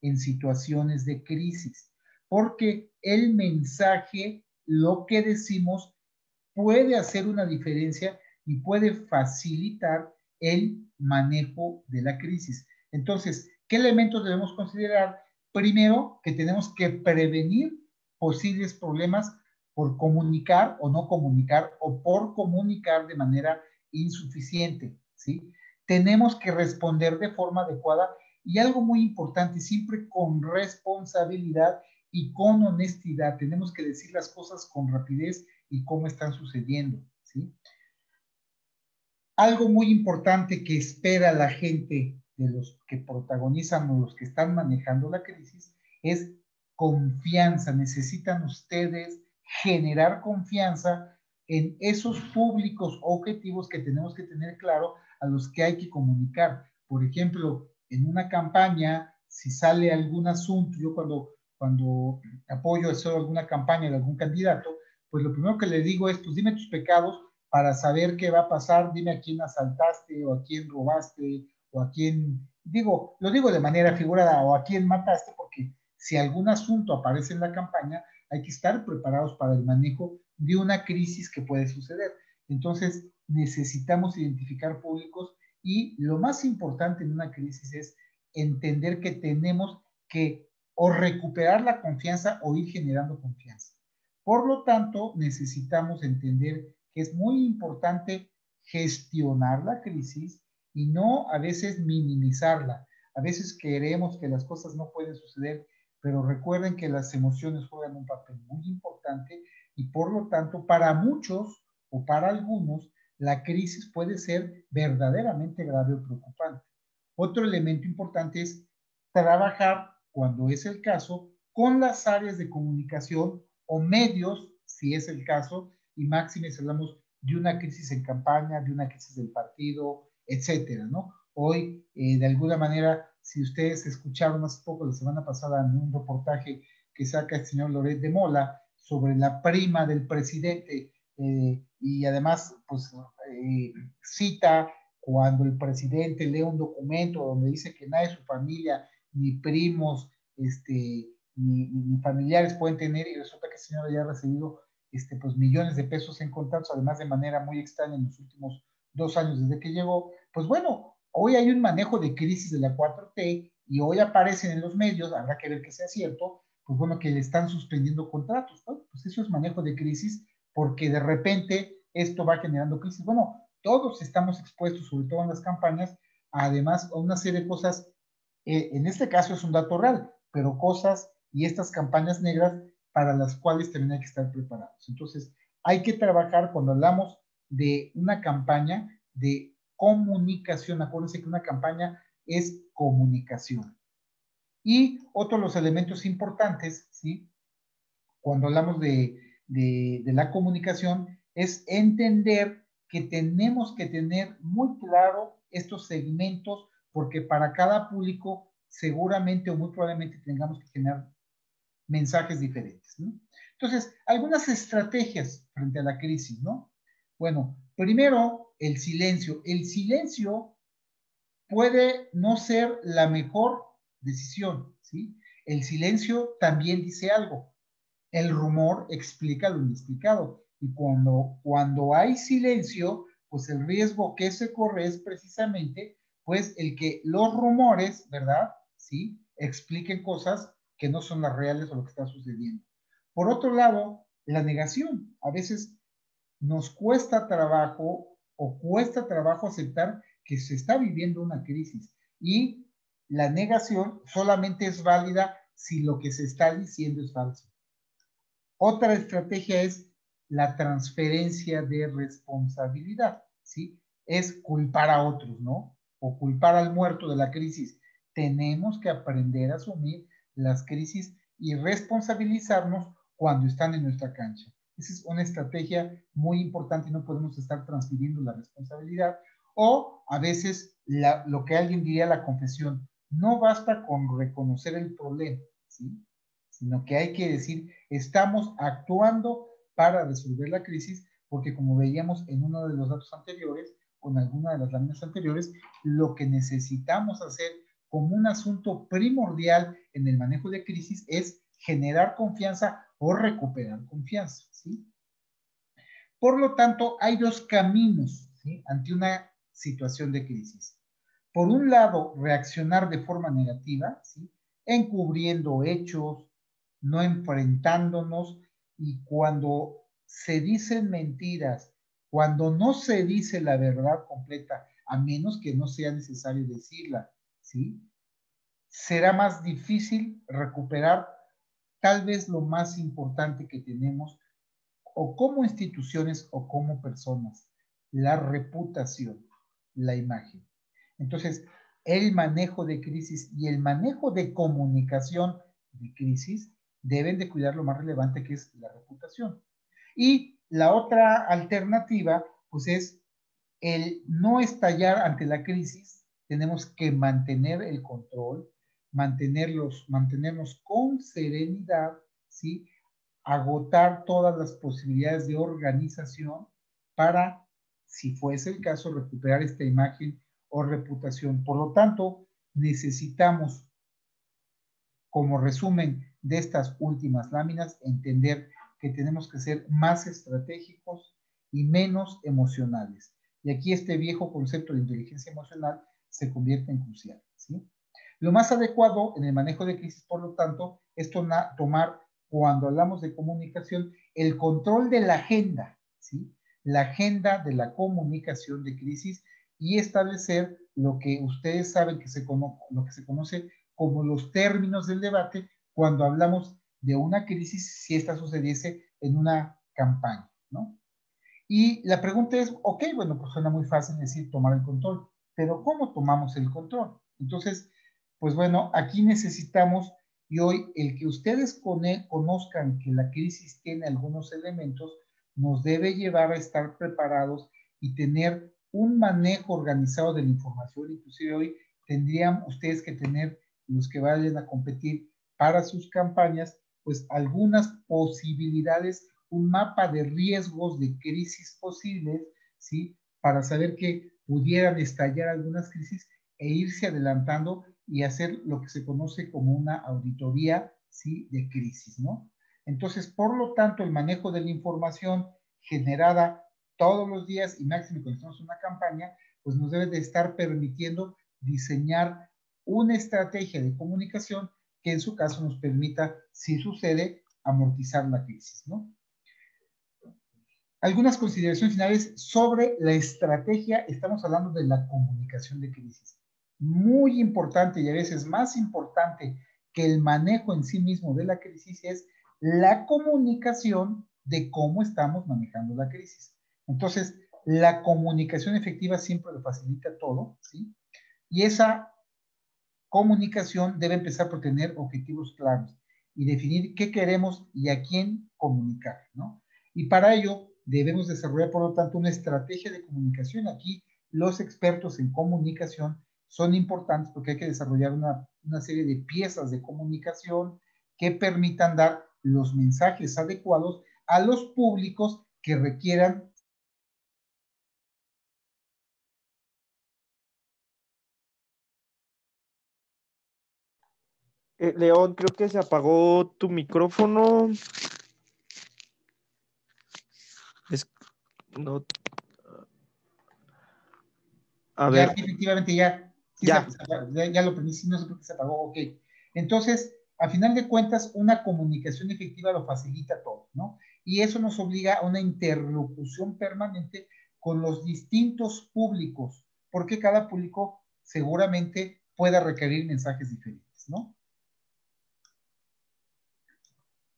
en situaciones de crisis, porque el mensaje, lo que decimos, puede hacer una diferencia y puede facilitar el manejo de la crisis. Entonces, ¿qué elementos debemos considerar? Primero, que tenemos que prevenir posibles problemas por comunicar o no comunicar o por comunicar de manera insuficiente, ¿sí? Tenemos que responder de forma adecuada y algo muy importante, siempre con responsabilidad y con honestidad. Tenemos que decir las cosas con rapidez y cómo están sucediendo, ¿sí? Algo muy importante que espera la gente de los que protagonizan o los que están manejando la crisis es confianza. Necesitan ustedes generar confianza en esos públicos objetivos que tenemos que tener claro a los que hay que comunicar. Por ejemplo, en una campaña, si sale algún asunto, yo cuando apoyo hacer alguna campaña de algún candidato, pues lo primero que le digo es, pues dime tus pecados para saber qué va a pasar, dime a quién asaltaste o a quién robaste o a quién, lo digo de manera figurada, o a quién mataste, porque si algún asunto aparece en la campaña, hay que estar preparados para el manejo de una crisis que puede suceder. Entonces, necesitamos identificar públicos y lo más importante en una crisis es entender que tenemos que o recuperar la confianza o ir generando confianza. Por lo tanto, necesitamos entender que es muy importante gestionar la crisis y no a veces minimizarla. A veces queremos que las cosas no pueden suceder, pero recuerden que las emociones juegan un papel muy importante y por lo tanto para muchos o para algunos la crisis puede ser verdaderamente grave o preocupante. Otro elemento importante es trabajar, cuando es el caso, con las áreas de comunicación o medios, si es el caso, y máxime si hablamos de una crisis en campaña, de una crisis del partido, etcétera, ¿no? Hoy, de alguna manera, si ustedes escucharon hace poco, la semana pasada, en un reportaje que saca el señor Loret de Mola sobre la prima del presidente, y además, pues, cita cuando el presidente lee un documento donde dice que nadie de su familia, ni primos, ni familiares pueden tener, y resulta que el señor haya recibido pues millones de pesos en contratos, además de manera muy extraña en los últimos 2 años desde que llegó. Pues bueno, hoy hay un manejo de crisis de la 4T y hoy aparecen en los medios, habrá que ver que sea cierto, pues bueno, que le están suspendiendo contratos, ¿no? Pues eso es manejo de crisis, porque de repente esto va generando crisis. Bueno, todos estamos expuestos, sobre todo en las campañas, además a una serie de cosas, en este caso es un dato real, pero cosas y estas campañas negras para las cuales también hay que estar preparados. Entonces, hay que trabajar cuando hablamos de una campaña de comunicación. Acuérdense que una campaña es comunicación. Y otro de los elementos importantes, ¿sí? Cuando hablamos de la comunicación, es entender que tenemos que tener muy claro estos segmentos, porque para cada público seguramente o muy probablemente tengamos que generar mensajes diferentes, ¿no? Entonces, algunas estrategias frente a la crisis, ¿no? Bueno, primero, el silencio. El silencio puede no ser la mejor decisión, ¿sí? El silencio también dice algo. El rumor explica lo inexplicado. Y cuando hay silencio, pues el riesgo que se corre es precisamente, pues, el que los rumores, ¿verdad? ¿Sí? Expliquen cosas que no son las reales o lo que está sucediendo. Por otro lado, la negación. A veces nos cuesta trabajo o cuesta trabajo aceptar que se está viviendo una crisis y la negación solamente es válida si lo que se está diciendo es falso. Otra estrategia es la transferencia de responsabilidad, ¿sí? Es culpar a otros, ¿no? O culpar al muerto de la crisis. Tenemos que aprender a asumir las crisis y responsabilizarnos cuando están en nuestra cancha. Esa es una estrategia muy importante y no podemos estar transfiriendo la responsabilidad. O a veces lo que alguien diría la confesión. No basta con reconocer el problema, ¿sí? Sino que hay que decir, estamos actuando para resolver la crisis, porque como veíamos en uno de los datos anteriores, con alguna de las láminas anteriores, lo que necesitamos hacer como un asunto primordial en el manejo de crisis es generar confianza o recuperar confianza, ¿sí? Por lo tanto, hay dos caminos, ¿sí? Ante una situación de crisis. Por un lado, reaccionar de forma negativa, ¿sí? Encubriendo hechos, no enfrentándonos, y cuando se dicen mentiras, cuando no se dice la verdad completa, a menos que no sea necesario decirla, ¿sí? Será más difícil recuperar tal vez lo más importante que tenemos, o como instituciones o como personas, la reputación, la imagen. Entonces, el manejo de crisis y el manejo de comunicación de crisis deben de cuidar lo más relevante, que es la reputación. Y La otra alternativa, pues es el no estallar ante la crisis. Tenemos que mantener el control, mantenernos con serenidad, ¿sí? Agotar todas las posibilidades de organización para, si fuese el caso, recuperar esta imagen o reputación. Por lo tanto, necesitamos, como resumen de estas últimas láminas, entender que tenemos que ser más estratégicos y menos emocionales. Y aquí este viejo concepto de inteligencia emocional se convierte en crucial, ¿sí? Lo más adecuado en el manejo de crisis, por lo tanto, es tomar, cuando hablamos de comunicación, el control de la agenda, ¿sí? La agenda de la comunicación de crisis y establecer lo que ustedes saben que lo que se conoce como los términos del debate cuando hablamos de una crisis, si esta sucediese en una campaña, ¿no? Y la pregunta es, ok, bueno, pues suena muy fácil decir tomar el control, pero ¿cómo tomamos el control? Entonces, pues bueno, aquí necesitamos, y hoy el que ustedes conozcan que la crisis tiene algunos elementos, nos debe llevar a estar preparados y tener un manejo organizado de la información. Inclusive hoy tendrían ustedes que tener, los que vayan a competir para sus campañas, pues algunas posibilidades, un mapa de riesgos de crisis posibles, ¿sí? Para saber que pudieran estallar algunas crisis e irse adelantando y hacer lo que se conoce como una auditoría, ¿sí? De crisis, ¿no? Entonces, por lo tanto, el manejo de la información generada todos los días y máximo cuando estamos en una campaña, pues nos debe de estar permitiendo diseñar una estrategia de comunicación que en su caso nos permita, si sucede, amortizar la crisis, ¿no? Algunas consideraciones finales sobre la estrategia. Estamos hablando de la comunicación de crisis. Muy importante y a veces más importante que el manejo en sí mismo de la crisis es la comunicación de cómo estamos manejando la crisis. Entonces, la comunicación efectiva siempre lo facilita todo, ¿sí? Y esa comunicación debe empezar por tener objetivos claros y definir qué queremos y a quién comunicar, ¿no? Y para ello debemos desarrollar, por lo tanto, una estrategia de comunicación. Aquí los expertos en comunicación son importantes porque hay que desarrollar una serie de piezas de comunicación que permitan dar los mensajes adecuados a los públicos que requieran. León, creo que se apagó tu micrófono. No. A Ya, ver. sí, efectivamente, ya, sí, Ya. ya lo prendí, sí, no sé por qué se apagó, ok. Entonces, a final de cuentas, una comunicación efectiva lo facilita todo, ¿no? Y eso nos obliga a una interlocución permanente con los distintos públicos, porque cada público seguramente pueda requerir mensajes diferentes, ¿no?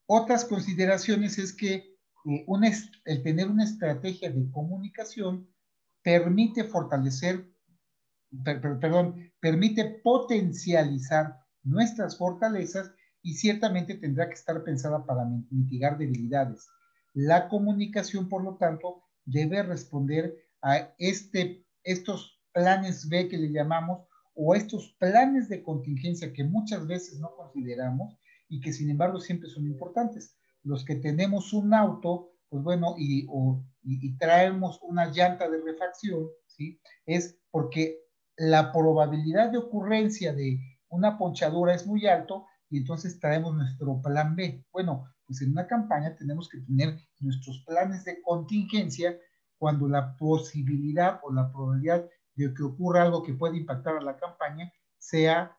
Otras consideraciones es que el tener una estrategia de comunicación permite fortalecer, permite potencializar nuestras fortalezas y ciertamente tendrá que estar pensada para mitigar debilidades. La comunicación, por lo tanto, debe responder a estos planes B que le llamamos o estos planes de contingencia que muchas veces no consideramos y que sin embargo siempre son importantes. Los que tenemos un auto, pues bueno, y traemos una llanta de refacción, ¿sí? Es porque la probabilidad de ocurrencia de una ponchadura es muy alto y entonces traemos nuestro plan B. Bueno, pues en una campaña tenemos que tener nuestros planes de contingencia cuando la posibilidad o la probabilidad de que ocurra algo que pueda impactar a la campaña sea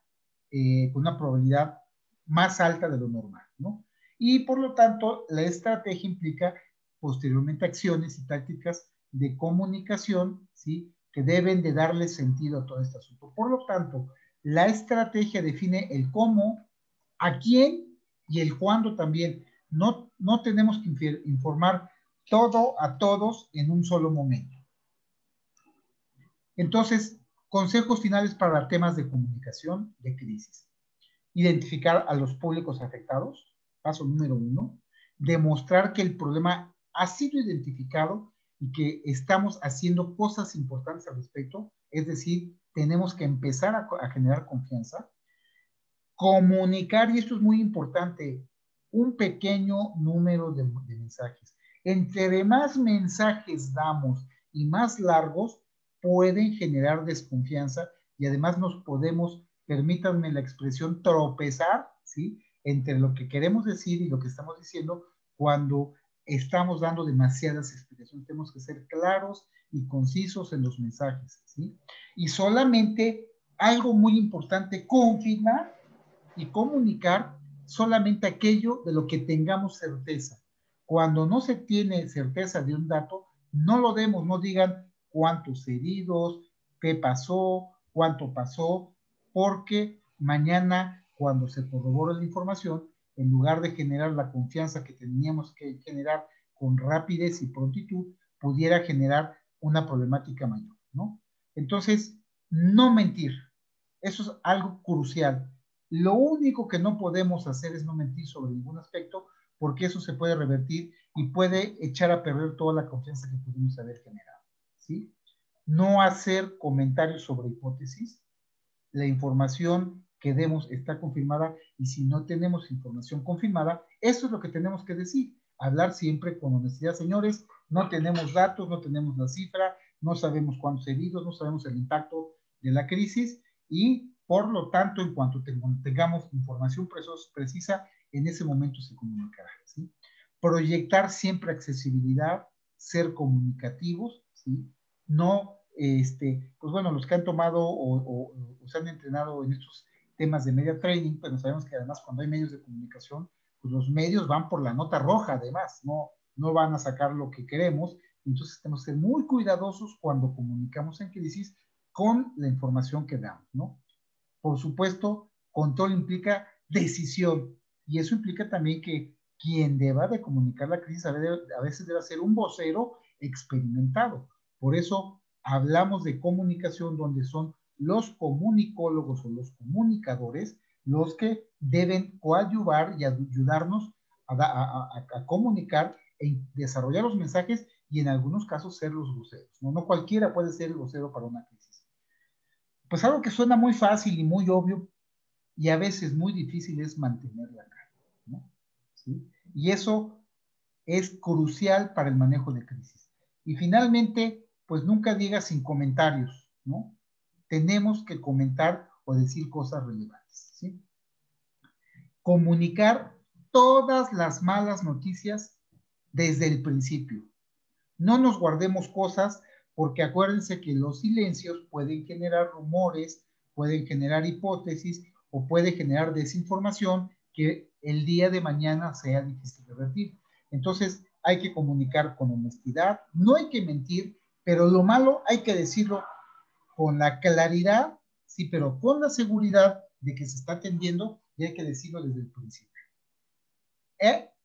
con una probabilidad más alta de lo normal, ¿no? Y por lo tanto, la estrategia implica posteriormente acciones y tácticas de comunicación, ¿sí? Que deben de darle sentido a todo este asunto. Por lo tanto, la estrategia define el cómo, a quién y el cuándo también. No tenemos que informar todo a todos en un solo momento. Entonces, consejos finales para temas de comunicación de crisis. Identificar a los públicos afectados, paso número 1. Demostrar que el problema ha sido identificado y que estamos haciendo cosas importantes al respecto, es decir, tenemos que empezar a generar confianza, comunicar, y esto es muy importante, un pequeño número de mensajes. Entre más mensajes damos y más largos, pueden generar desconfianza y además nos podemos, permítanme la expresión, tropezar, ¿sí?, entre lo que queremos decir y lo que estamos diciendo cuando estamos dando demasiadas explicaciones. Tenemos que ser claros y concisos en los mensajes, ¿sí? Y solamente algo muy importante, confirmar y comunicar solamente aquello de lo que tengamos certeza. Cuando no se tiene certeza de un dato, no lo demos, no digan cuántos heridos, qué pasó, cuánto pasó, porque mañana, cuando se corrobore la información, en lugar de generar la confianza que teníamos que generar con rapidez y prontitud, pudiera generar una problemática mayor, ¿no? Entonces, no mentir. Eso es algo crucial. Lo único que no podemos hacer es no mentir sobre ningún aspecto, porque eso se puede revertir y puede echar a perder toda la confianza que pudimos haber generado, ¿sí? No hacer comentarios sobre hipótesis. La información que demos está confirmada y si no tenemos información confirmada, eso es lo que tenemos que decir. Hablar siempre con honestidad, señores. No tenemos datos, no tenemos la cifra, no sabemos cuántos heridos, no sabemos el impacto de la crisis y por lo tanto, en cuanto tengamos información precisa, en ese momento se comunicará, ¿sí? Proyectar siempre accesibilidad, ser comunicativos, ¿sí? No, pues bueno, los que han tomado o se han entrenado en estos temas de media training, pero sabemos que además cuando hay medios de comunicación, pues los medios van por la nota roja, además, no van a sacar lo que queremos, entonces tenemos que ser muy cuidadosos cuando comunicamos en crisis con la información que damos, ¿no? Por supuesto, control implica decisión, y eso implica también que quien deba de comunicar la crisis a veces debe ser un vocero experimentado. Por eso hablamos de comunicación donde son los comunicólogos o los comunicadores los que deben coadyuvar y ayudarnos a comunicar e desarrollar los mensajes y en algunos casos ser los voceros. No cualquiera puede ser el vocero para una crisis. Pues algo que suena muy fácil y muy obvio y a veces muy difícil es mantener la calma, ¿no? ¿Sí? Y eso es crucial para el manejo de crisis. Y finalmente, pues nunca digas sin comentarios, ¿no? Tenemos que comentar o decir cosas relevantes, ¿sí? Comunicar todas las malas noticias desde el principio. No nos guardemos cosas porque acuérdense que los silencios pueden generar rumores, pueden generar hipótesis o puede generar desinformación que el día de mañana sea difícil de revertir. Entonces hay que comunicar con honestidad, no hay que mentir, pero lo malo hay que decirlo con la claridad, sí, pero con la seguridad de que se está atendiendo y hay que decirlo desde el principio.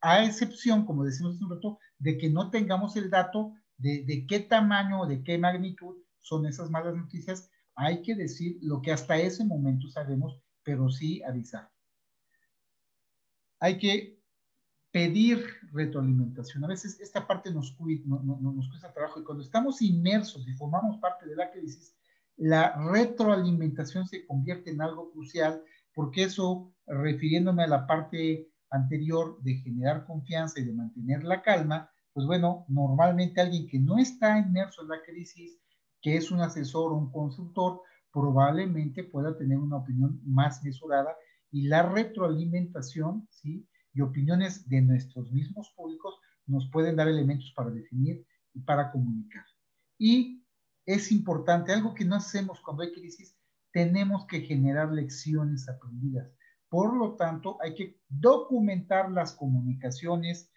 A excepción, como decimos hace un rato, de que no tengamos el dato de qué tamaño o de qué magnitud son esas malas noticias, hay que decir lo que hasta ese momento sabemos, pero sí avisar. Hay que pedir retroalimentación. A veces esta parte nos cuesta trabajo y cuando estamos inmersos y formamos parte de la crisis, la retroalimentación se convierte en algo crucial porque eso, refiriéndome a la parte anterior de generar confianza y de mantener la calma, pues bueno, normalmente alguien que no está inmerso en la crisis, que es un asesor o un consultor, probablemente pueda tener una opinión más mesurada y la retroalimentación, ¿sí?, y opiniones de nuestros mismos públicos nos pueden dar elementos para definir y para comunicar. Y es importante, algo que no hacemos cuando hay crisis, tenemos que generar lecciones aprendidas. Por lo tanto, hay que documentar las comunicaciones,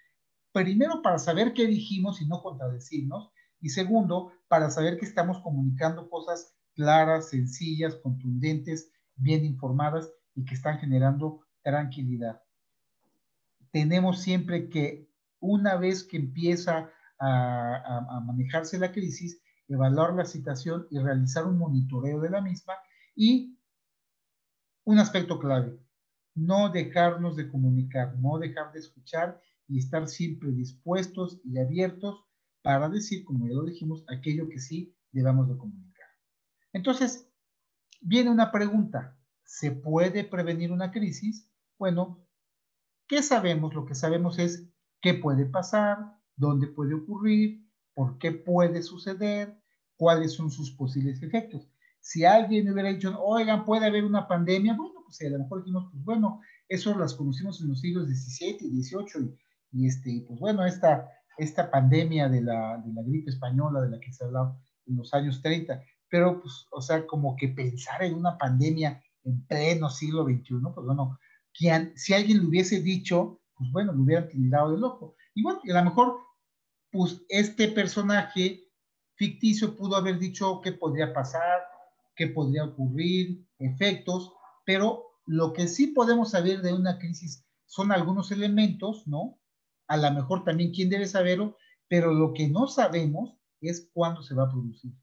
primero para saber qué dijimos y no contradecirnos, y segundo, para saber que estamos comunicando cosas claras, sencillas, contundentes, bien informadas y que están generando tranquilidad. Tenemos siempre que, una vez que empieza a manejarse la crisis, evaluar la situación y realizar un monitoreo de la misma. Y un aspecto clave, no dejarnos de comunicar, no dejar de escuchar y estar siempre dispuestos y abiertos para decir, como ya lo dijimos, aquello que sí debamos de comunicar. Entonces, viene una pregunta, ¿se puede prevenir una crisis? Bueno, ¿qué sabemos? Lo que sabemos es qué puede pasar, dónde puede ocurrir, por qué puede suceder, cuáles son sus posibles efectos. Si alguien hubiera dicho, oigan, puede haber una pandemia, bueno, pues a lo mejor dijimos, pues bueno, eso las conocimos en los siglos XVII y XVIII, pues bueno, esta pandemia de la gripe española, de la que se hablaba en los años 30, pero pues, o sea, como que pensar en una pandemia en pleno siglo XXI, pues bueno, si alguien lo hubiese dicho, pues bueno, lo hubieran tildado de loco. Y bueno, a lo mejor, pues este personaje ficticio pudo haber dicho qué podría pasar, qué podría ocurrir, efectos, pero lo que sí podemos saber de una crisis son algunos elementos, ¿no? A lo mejor también quién debe saberlo, pero lo que no sabemos es cuándo se va a producir.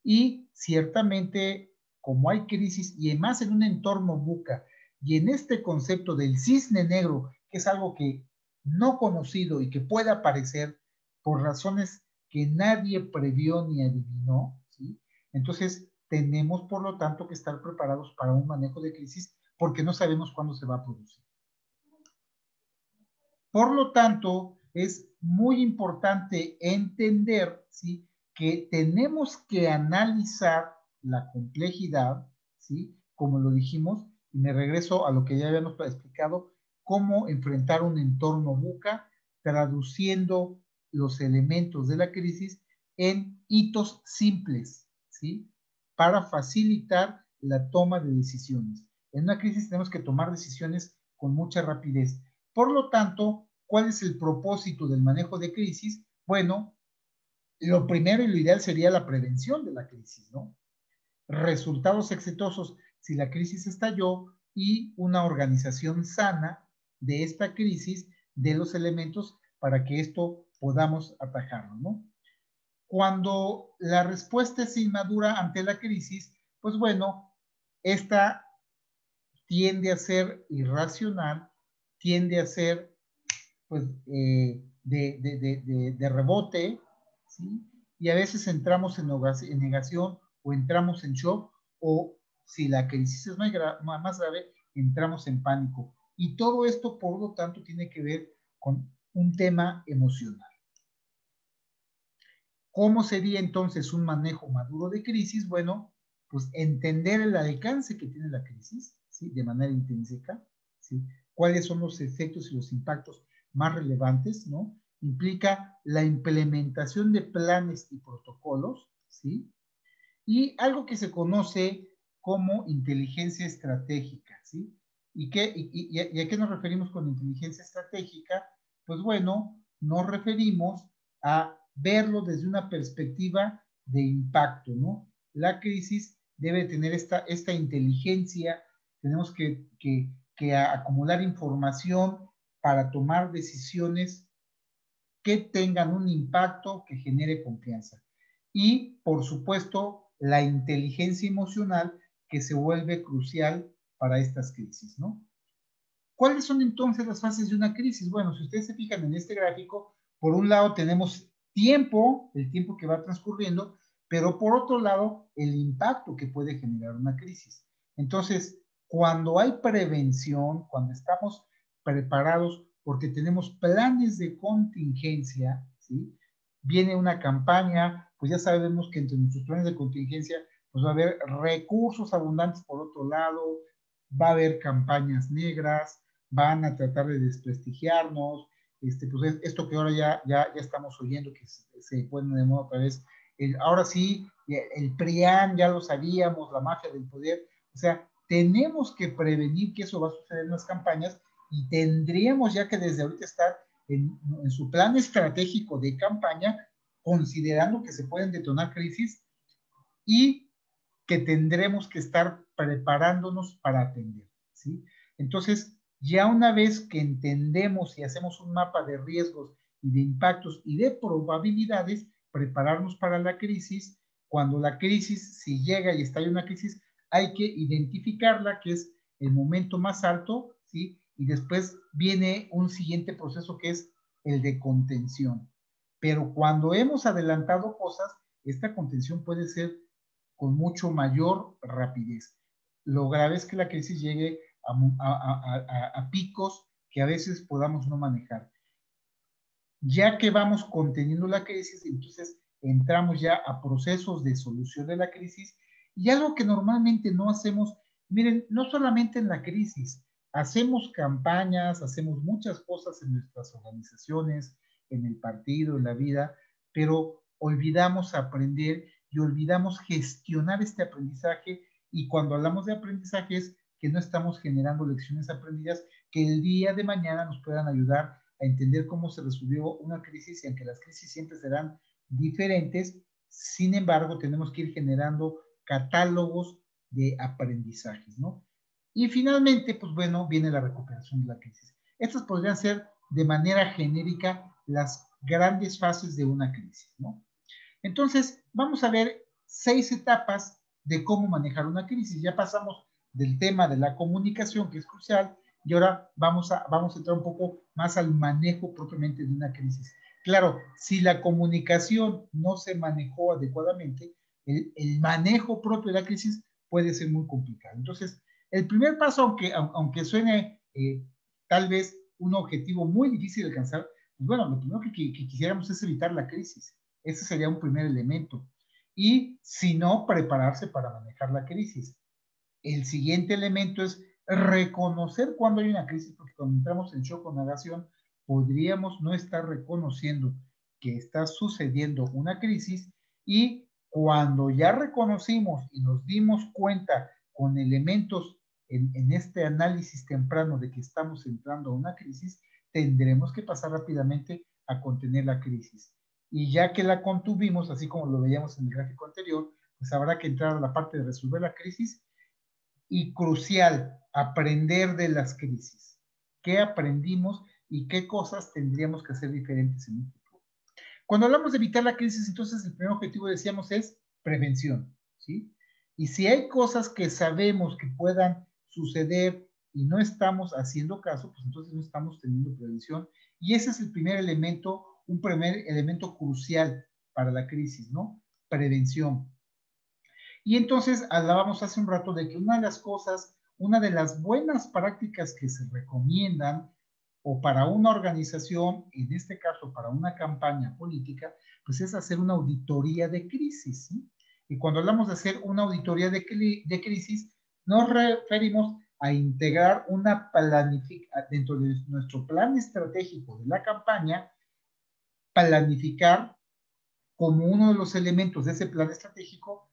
Y ciertamente, como hay crisis, y más en un entorno buca, y en este concepto del cisne negro, que es algo que no conocido y que puede aparecer por razones que nadie previó ni adivinó, ¿sí? Entonces, tenemos por lo tanto que estar preparados para un manejo de crisis porque no sabemos cuándo se va a producir. Por lo tanto, es muy importante entender, ¿sí?, que tenemos que analizar la complejidad, ¿sí?, como lo dijimos, y me regreso a lo que ya habíamos explicado, cómo enfrentar un entorno buca, traduciendo los elementos de la crisis en hitos simples, ¿sí?, para facilitar la toma de decisiones. En una crisis tenemos que tomar decisiones con mucha rapidez. Por lo tanto, ¿cuál es el propósito del manejo de crisis? Bueno, lo primero y lo ideal sería la prevención de la crisis, ¿no? Resultados exitosos si la crisis estalló y una organización sana de esta crisis, de los elementos para que esto podamos atajarlo, ¿no? Cuando la respuesta es inmadura ante la crisis, pues bueno, esta tiende a ser irracional, tiende a ser pues, de rebote, ¿sí? Y a veces entramos en negación o entramos en shock, o si la crisis es más grave, entramos en pánico. Y todo esto, por lo tanto, tiene que ver con un tema emocional. ¿Cómo sería entonces un manejo maduro de crisis? Bueno, pues entender el alcance que tiene la crisis, ¿sí?, de manera intrínseca, ¿sí?, cuáles son los efectos y los impactos más relevantes, ¿no? Implica la implementación de planes y protocolos, ¿sí? Y algo que se conoce como inteligencia estratégica, ¿sí? ¿Y a qué nos referimos con inteligencia estratégica? Pues bueno, nos referimos a verlo desde una perspectiva de impacto, ¿no? La crisis debe tener esta inteligencia, tenemos que acumular información para tomar decisiones que tengan un impacto que genere confianza. Y, por supuesto, la inteligencia emocional que se vuelve crucial para estas crisis, ¿no? ¿Cuáles son entonces las fases de una crisis? Bueno, si ustedes se fijan en este gráfico, por un lado tenemos tiempo, el tiempo que va transcurriendo, pero por otro lado, el impacto que puede generar una crisis. Entonces, cuando hay prevención, cuando estamos preparados porque tenemos planes de contingencia, ¿sí?, viene una campaña, pues ya sabemos que entre nuestros planes de contingencia, pues va a haber recursos abundantes por otro lado, va a haber campañas negras, van a tratar de desprestigiarnos, pues esto que ahora ya estamos oyendo que se pone de moda otra vez, ahora sí, el PRIAN ya lo sabíamos, la mafia del poder, o sea, tenemos que prevenir que eso va a suceder en las campañas y tendríamos ya que desde ahorita estar en su plan estratégico de campaña, considerando que se pueden detonar crisis y que tendremos que estar preparándonos para atender, ¿sí? Entonces, ya una vez que entendemos y hacemos un mapa de riesgos y de impactos y de probabilidades, prepararnos para la crisis. Cuando la crisis, si llega y estalla una crisis, hay que identificarla, que es el momento más alto, ¿sí? Y después viene un siguiente proceso que es el de contención. Pero cuando hemos adelantado cosas, esta contención puede ser con mucho mayor rapidez. Lo grave es que la crisis llegue a picos que a veces podamos no manejar. Ya que vamos conteniendo la crisis, entonces entramos ya a procesos de solución de la crisis y algo que normalmente no hacemos, miren, no solamente en la crisis, hacemos campañas, hacemos muchas cosas en nuestras organizaciones, en el partido, en la vida, pero olvidamos aprender y olvidamos gestionar este aprendizaje, y cuando hablamos de aprendizaje es que no estamos generando lecciones aprendidas que el día de mañana nos puedan ayudar a entender cómo se resolvió una crisis, y aunque las crisis siempre serán diferentes, sin embargo tenemos que ir generando catálogos de aprendizajes, ¿no? Y finalmente, pues bueno, viene la recuperación de la crisis. Estas podrían ser de manera genérica las grandes fases de una crisis, ¿no? Entonces, vamos a ver 6 etapas de cómo manejar una crisis. Ya pasamos del tema de la comunicación, que es crucial, y ahora vamos a entrar un poco más al manejo propiamente de una crisis. Claro, si la comunicación no se manejó adecuadamente, el manejo propio de la crisis puede ser muy complicado. Entonces, el primer paso, aunque suene tal vez un objetivo muy difícil de alcanzar, pues bueno, lo primero que quisiéramos es evitar la crisis. Ese sería un primer elemento. Y si no, prepararse para manejar la crisis. El siguiente elemento es reconocer cuando hay una crisis, porque cuando entramos en shock o negación, podríamos no estar reconociendo que está sucediendo una crisis, y cuando ya reconocimos y nos dimos cuenta con elementos en este análisis temprano de que estamos entrando a una crisis, tendremos que pasar rápidamente a contener la crisis. Y ya que la contuvimos, así como lo veíamos en el gráfico anterior, pues habrá que entrar a la parte de resolver la crisis. Y crucial, aprender de las crisis. ¿Qué aprendimos y qué cosas tendríamos que hacer diferentes en un futuro? Cuando hablamos de evitar la crisis, entonces el primer objetivo, decíamos, es prevención, ¿sí? Y si hay cosas que sabemos que puedan suceder y no estamos haciendo caso, pues entonces no estamos teniendo prevención. Y ese es el primer elemento, un primer elemento crucial para la crisis, ¿no? Prevención. Y entonces hablábamos hace un rato de que una de las cosas, una de las buenas prácticas que se recomiendan o para una organización, en este caso para una campaña política, pues es hacer una auditoría de crisis, ¿sí? Y cuando hablamos de hacer una auditoría de crisis, nos referimos a integrar una planificación dentro de nuestro plan estratégico de la campaña, planificar como uno de los elementos de ese plan estratégico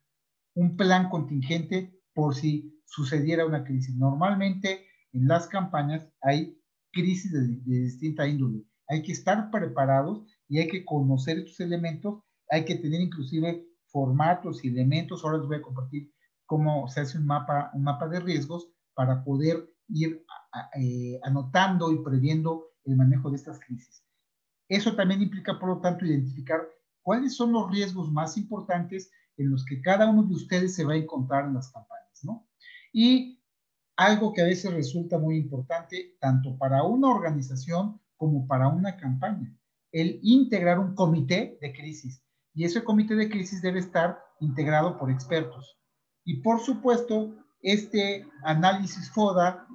un plan contingente por si sucediera una crisis. Normalmente en las campañas hay crisis de distinta índole. Hay que estar preparados y hay que conocer estos elementos. Hay que tener inclusive formatos y elementos. Ahora les voy a compartir cómo se hace un mapa de riesgos para poder ir anotando y previendo el manejo de estas crisis. Eso también implica, por lo tanto, identificar cuáles son los riesgos más importantes en los que cada uno de ustedes se va a encontrar en las campañas, ¿no? Y algo que a veces resulta muy importante, tanto para una organización como para una campaña, el integrar un comité de crisis. Y ese comité de crisis debe estar integrado por expertos. Y por supuesto, este análisis FODA,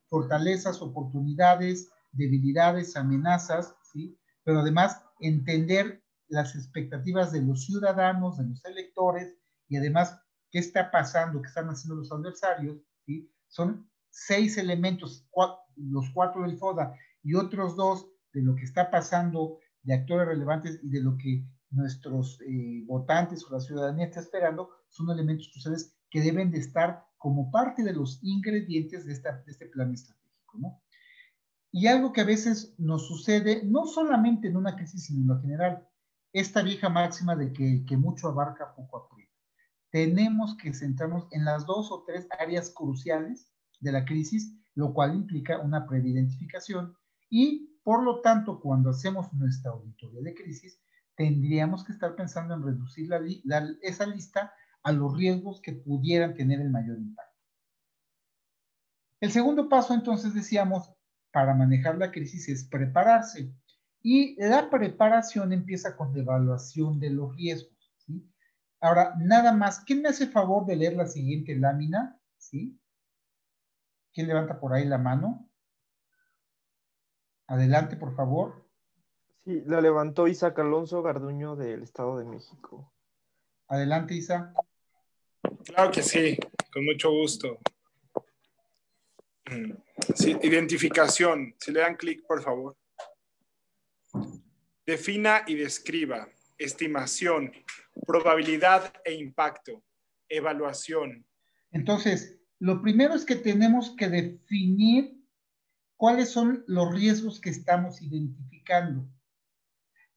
fortalezas, oportunidades, debilidades, amenazas, ¿sí? Pero además entender las expectativas de los ciudadanos, de los electores, y además qué está pasando, qué están haciendo los adversarios, ¿sí? Son 6 elementos, los 4 del FODA y otros 2 de lo que está pasando, de actores relevantes y de lo que nuestros votantes o la ciudadanía está esperando, son elementos cruciales que deben de estar como parte de los ingredientes de este plan estratégico, ¿no? Y algo que a veces nos sucede, no solamente en una crisis, sino en lo general, esta vieja máxima de que mucho abarca, poco aprieta. Tenemos que centrarnos en las 2 o 3 áreas cruciales de la crisis, lo cual implica una preidentificación, y por lo tanto, cuando hacemos nuestra auditoría de crisis, tendríamos que estar pensando en reducir esa lista a los riesgos que pudieran tener el mayor impacto. El segundo paso, entonces, decíamos, para manejar la crisis es prepararse. Y la preparación empieza con la evaluación de los riesgos, ¿sí? Ahora, nada más, ¿quién me hace favor de leer la siguiente lámina? ¿Sí? ¿Quién levanta por ahí la mano? Adelante, por favor. Sí, la levantó Isaac Alonso Garduño del Estado de México. Adelante, Isa. Claro que sí, con mucho gusto. Sí, identificación. Si le dan clic, por favor. Defina y describa. Estimación, probabilidad e impacto. Evaluación. Entonces, lo primero es que tenemos que definir cuáles son los riesgos que estamos identificando.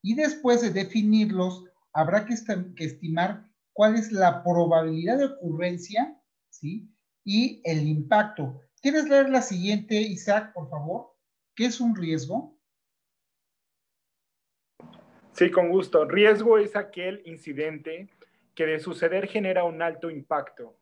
Y después de definirlos, habrá que estimar cuál es la probabilidad de ocurrencia, ¿sí? Y el impacto. ¿Quieres leer la siguiente, Isaac, por favor? ¿Qué es un riesgo? Sí, con gusto. Riesgo es aquel incidente que de suceder genera un alto impacto.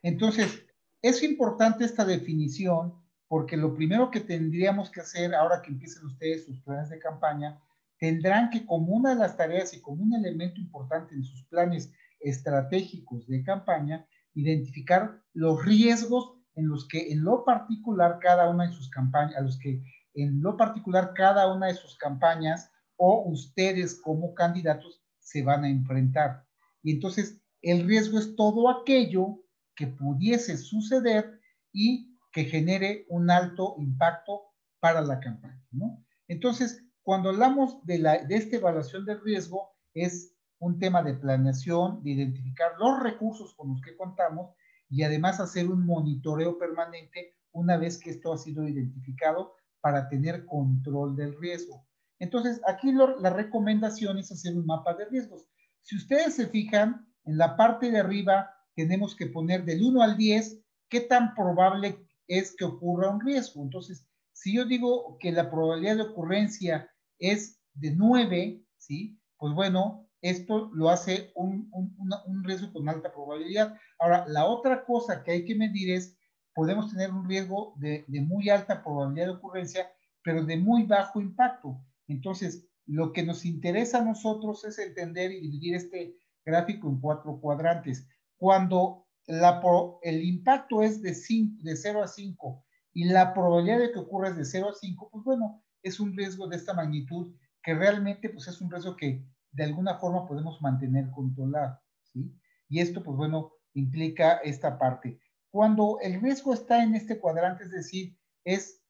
Entonces, es importante esta definición porque lo primero que tendríamos que hacer ahora que empiecen ustedes sus planes de campaña, tendrán que como una de las tareas y como un elemento importante en sus planes estratégicos de campaña, identificar los riesgos en los que en lo particular cada una de sus campañas, a los que en lo particular cada una de sus campañas o ustedes como candidatos se van a enfrentar. Y entonces el riesgo es todo aquello que pudiese suceder y que genere un alto impacto para la campaña, ¿no? Entonces, cuando hablamos de esta evaluación del riesgo, es un tema de planeación, de identificar los recursos con los que contamos y además hacer un monitoreo permanente una vez que esto ha sido identificado para tener control del riesgo. Entonces, aquí la recomendación es hacer un mapa de riesgos. Si ustedes se fijan, en la parte de arriba tenemos que poner del 1 al 10 qué tan probable es que ocurra un riesgo. Entonces, si yo digo que la probabilidad de ocurrencia es de 9, ¿sí? Pues bueno, esto lo hace un riesgo con alta probabilidad. Ahora, la otra cosa que hay que medir es, podemos tener un riesgo de muy alta probabilidad de ocurrencia, pero de muy bajo impacto. Entonces, lo que nos interesa a nosotros es entender y dividir este gráfico en 4 cuadrantes. Cuando el impacto es de 0 a 5 y la probabilidad de que ocurra es de 0 a 5, pues bueno, es un riesgo de esta magnitud que realmente pues es un riesgo que de alguna forma podemos mantener controlado, ¿sí? Y esto pues bueno, implica esta parte. Cuando el riesgo está en este cuadrante, es decir, es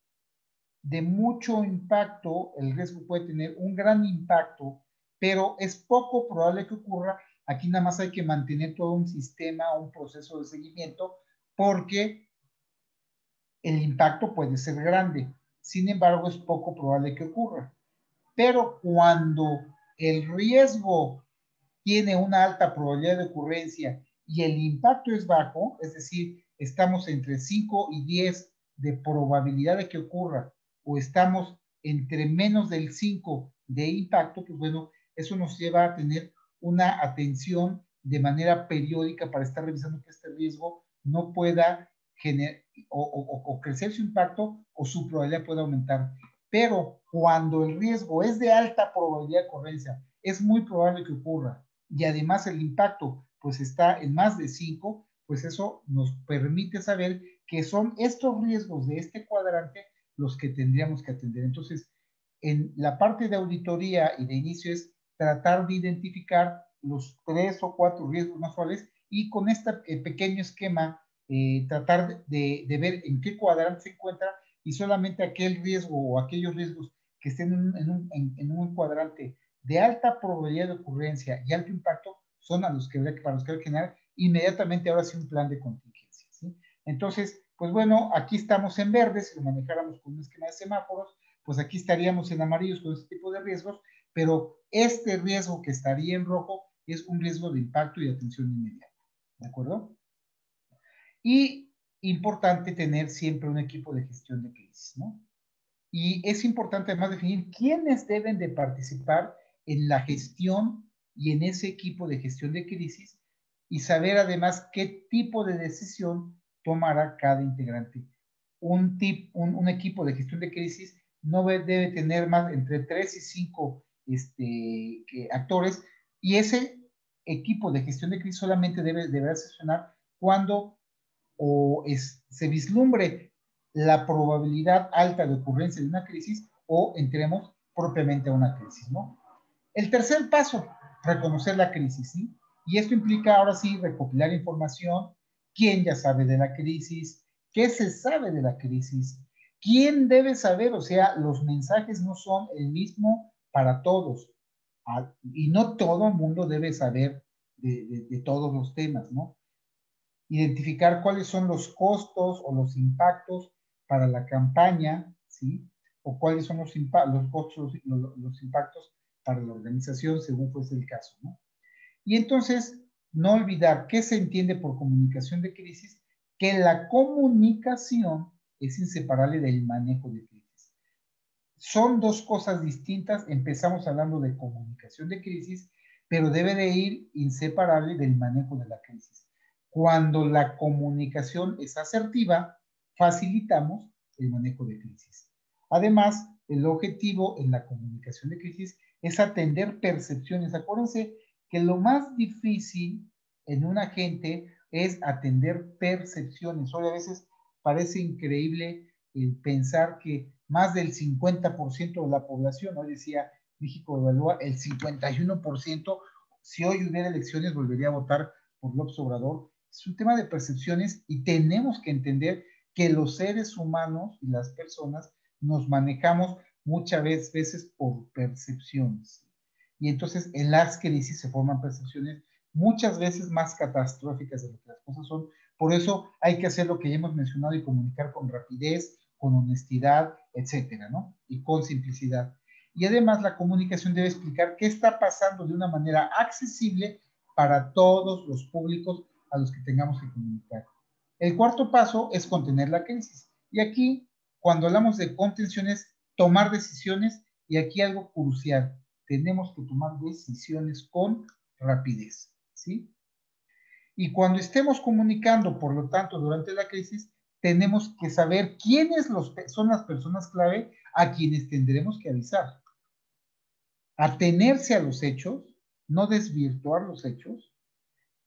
de mucho impacto, el riesgo puede tener un gran impacto, pero es poco probable que ocurra. Aquí nada más hay que mantener todo un sistema, un proceso de seguimiento, porque el impacto puede ser grande. Sin embargo, es poco probable que ocurra. Pero cuando el riesgo tiene una alta probabilidad de ocurrencia y el impacto es bajo, es decir, estamos entre 5 y 10 de probabilidad de que ocurra, o estamos entre menos del 5 de impacto, pues bueno, eso nos lleva a tener una atención de manera periódica para estar revisando que este riesgo no pueda generar o crecer su impacto o su probabilidad pueda aumentar. Pero cuando el riesgo es de alta probabilidad de ocurrencia, es muy probable que ocurra, y además el impacto pues está en más de 5, pues eso nos permite saber que son estos riesgos de este cuadrante los que tendríamos que atender. Entonces, en la parte de auditoría y de inicio es tratar de identificar los 3 o 4 riesgos más probables y con este pequeño esquema tratar de ver en qué cuadrante se encuentra y solamente aquel riesgo o aquellos riesgos que estén en un cuadrante de alta probabilidad de ocurrencia y alto impacto son a los que para los que hay que generar inmediatamente ahora sí un plan de contingencia, ¿sí? Entonces, pues bueno, aquí estamos en verde, si lo manejáramos con un esquema de semáforos, pues aquí estaríamos en amarillos con este tipo de riesgos, pero este riesgo que estaría en rojo es un riesgo de impacto y de atención inmediata, ¿de acuerdo? Y importante tener siempre un equipo de gestión de crisis, ¿no? Y es importante además definir quiénes deben de participar en la gestión y en ese equipo de gestión de crisis y saber además qué tipo de decisión tomará cada integrante. un equipo de gestión de crisis no debe tener más entre 3 y 5 actores, y ese equipo de gestión de crisis solamente deberá sesionar cuando se vislumbre la probabilidad alta de ocurrencia de una crisis o entremos propiamente a una crisis, ¿no? El tercer paso, reconocer la crisis, ¿sí? Y esto implica ahora sí recopilar información, quién ya sabe de la crisis, qué se sabe de la crisis, quién debe saber, o sea, los mensajes no son el mismo para todos, y no todo el mundo debe saber de todos los temas, ¿no? Identificar cuáles son los costos o los impactos para la campaña, ¿sí? O cuáles son los costos, los impactos para la organización, según fuese el caso, ¿no? Y entonces, no olvidar qué se entiende por comunicación de crisis, que la comunicación es inseparable del manejo de crisis. Son dos cosas distintas. Empezamos hablando de comunicación de crisis, pero debe de ir inseparable del manejo de la crisis. Cuando la comunicación es asertiva, facilitamos el manejo de crisis. Además, el objetivo en la comunicación de crisis es atender percepciones. Acuérdense que lo más difícil en un agente es atender percepciones. Hoy a veces parece increíble el pensar que más del 50% de la población, hoy decía México Evalúa, el 51%, si hoy hubiera elecciones volvería a votar por López Obrador. Es un tema de percepciones y tenemos que entender que los seres humanos y las personas nos manejamos muchas veces por percepciones. Y entonces en las crisis se forman percepciones muchas veces más catastróficas de lo que las cosas son. Por eso hay que hacer lo que ya hemos mencionado y comunicar con rapidez, con honestidad, etcétera, ¿no? Y con simplicidad. Y además la comunicación debe explicar qué está pasando de una manera accesible para todos los públicos a los que tengamos que comunicar. El cuarto paso es contener la crisis. Y aquí, cuando hablamos de contención, es tomar decisiones, y aquí algo crucial, tenemos que tomar decisiones con rapidez, ¿sí? Y cuando estemos comunicando, por lo tanto, durante la crisis, tenemos que saber quiénes son las personas clave a quienes tendremos que avisar. Atenerse a los hechos, no desvirtuar los hechos,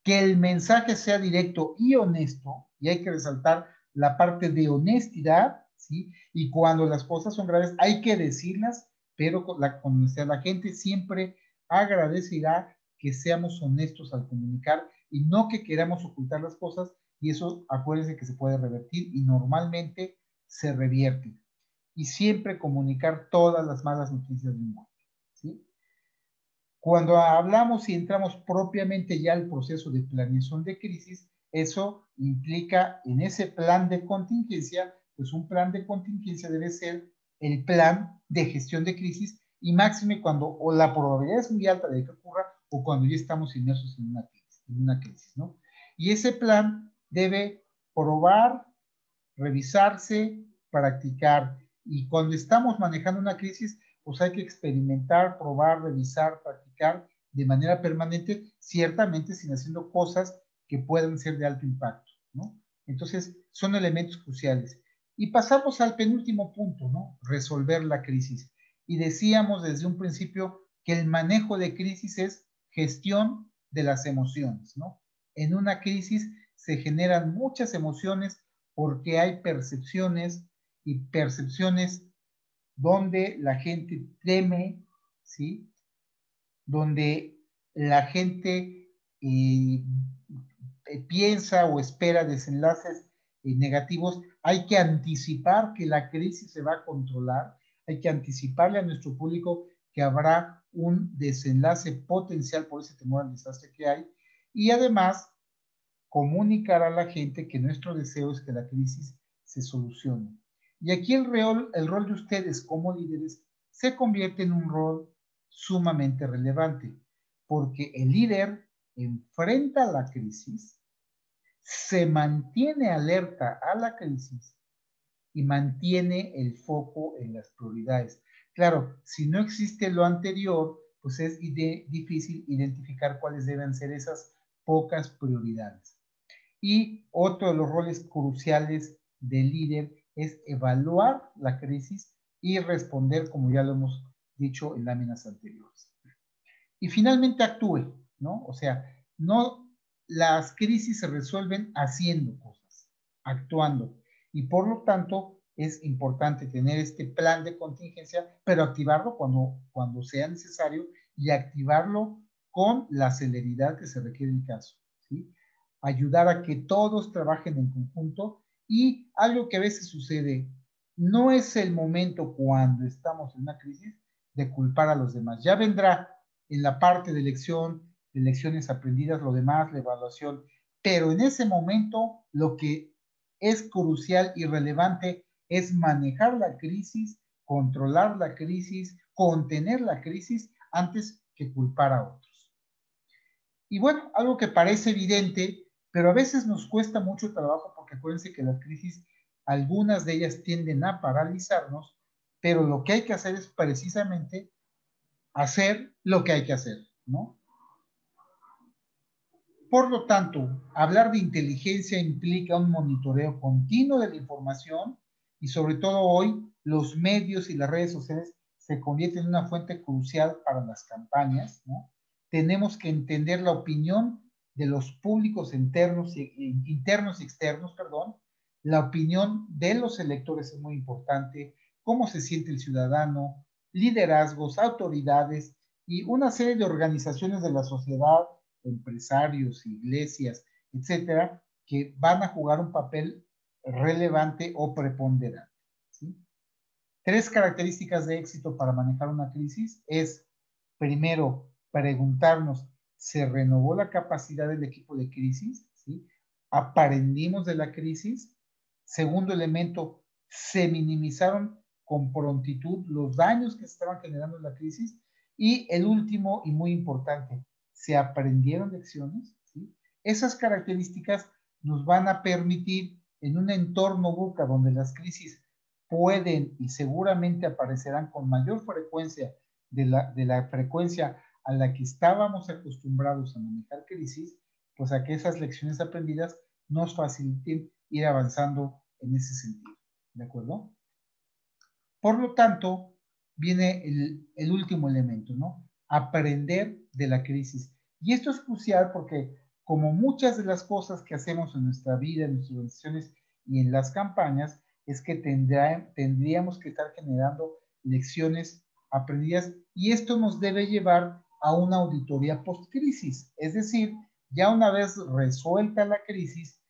que el mensaje sea directo y honesto, y hay que resaltar la parte de honestidad, ¿sí? Y cuando las cosas son graves, hay que decirlas, pero con honestidad. La gente siempre agradecerá que seamos honestos al comunicar y no que queramos ocultar las cosas, y eso acuérdense que se puede revertir y normalmente se revierte. Y siempre comunicar todas las malas noticias del mundo, ¿sí? Cuando hablamos y entramos propiamente ya al proceso de planeación de crisis, eso implica en ese plan de contingencia, pues un plan de contingencia debe ser el plan de gestión de crisis, y máxime cuando o la probabilidad es muy alta de que ocurra o cuando ya estamos inmersos en una crisis, ¿no? Y ese plan debe probar, revisarse, practicar, y cuando estamos manejando una crisis, pues hay que experimentar, probar, revisar, practicar de manera permanente, ciertamente sin haciendo cosas que puedan ser de alto impacto, ¿no? Entonces, son elementos cruciales. Y pasamos al penúltimo punto, ¿no? Resolver la crisis. Y decíamos desde un principio que el manejo de crisis es gestión de las emociones, ¿no? En una crisis se generan muchas emociones porque hay percepciones, y percepciones donde la gente teme, ¿sí? Donde la gente piensa o espera desenlaces negativos. Hay que anticipar que la crisis se va a controlar, hay que anticiparle a nuestro público que habrá un desenlace potencial por ese temor al desastre que hay, y además comunicar a la gente que nuestro deseo es que la crisis se solucione. Y aquí el rol de ustedes como líderes se convierte en un rol sumamente relevante, porque el líder enfrenta la crisis, se mantiene alerta a la crisis y mantiene el foco en las prioridades. Claro, si no existe lo anterior, pues es difícil identificar cuáles deben ser esas pocas prioridades. Y otro de los roles cruciales del líder es evaluar la crisis y responder, como ya lo hemos dicho en láminas anteriores. Y finalmente actúe, ¿no? O sea, no, las crisis se resuelven haciendo cosas, actuando. Y por lo tanto, es importante tener este plan de contingencia, pero activarlo cuando sea necesario y activarlo con la celeridad que se requiere en el caso, ¿sí? Ayudar a que todos trabajen en conjunto y algo que a veces sucede, no es el momento cuando estamos en una crisis de culpar a los demás. Ya vendrá en la parte de lecciones aprendidas, lo demás, la evaluación, pero en ese momento lo que es crucial y relevante es manejar la crisis, controlar la crisis, contener la crisis antes que culpar a otros. Y bueno, algo que parece evidente, pero a veces nos cuesta mucho trabajo porque acuérdense que las crisis, algunas de ellas tienden a paralizarnos, pero lo que hay que hacer es precisamente hacer lo que hay que hacer, ¿no? Por lo tanto, hablar de inteligencia implica un monitoreo continuo de la información y sobre todo hoy los medios y las redes sociales se convierten en una fuente crucial para las campañas, ¿no? Tenemos que entender la opinión de los públicos internos y externos, perdón. La opinión de los electores es muy importante, cómo se siente el ciudadano, liderazgos, autoridades y una serie de organizaciones de la sociedad, empresarios, iglesias, etcétera, que van a jugar un papel relevante o preponderante, ¿sí? 3 características de éxito para manejar una crisis es, primero, preguntarnos, ¿se renovó la capacidad del equipo de crisis? ¿Sí? ¿Aprendimos de la crisis? Segundo elemento, ¿se minimizaron con prontitud los daños que se estaban generando en la crisis? Y el último y muy importante, ¿se aprendieron lecciones? ¿Sí? Esas características nos van a permitir en un entorno VUCA donde las crisis pueden y seguramente aparecerán con mayor frecuencia de la frecuencia a la que estábamos acostumbrados a manejar crisis, pues a que esas lecciones aprendidas nos faciliten ir avanzando en ese sentido. ¿De acuerdo? Por lo tanto, viene el último elemento, ¿no? Aprender de la crisis. Y esto es crucial porque como muchas de las cosas que hacemos en nuestra vida, en nuestras organizaciones y en las campañas, es que tendríamos que estar generando lecciones aprendidas y esto nos debe llevar a una auditoría post-crisis. Es decir, ya una vez resuelta la crisis,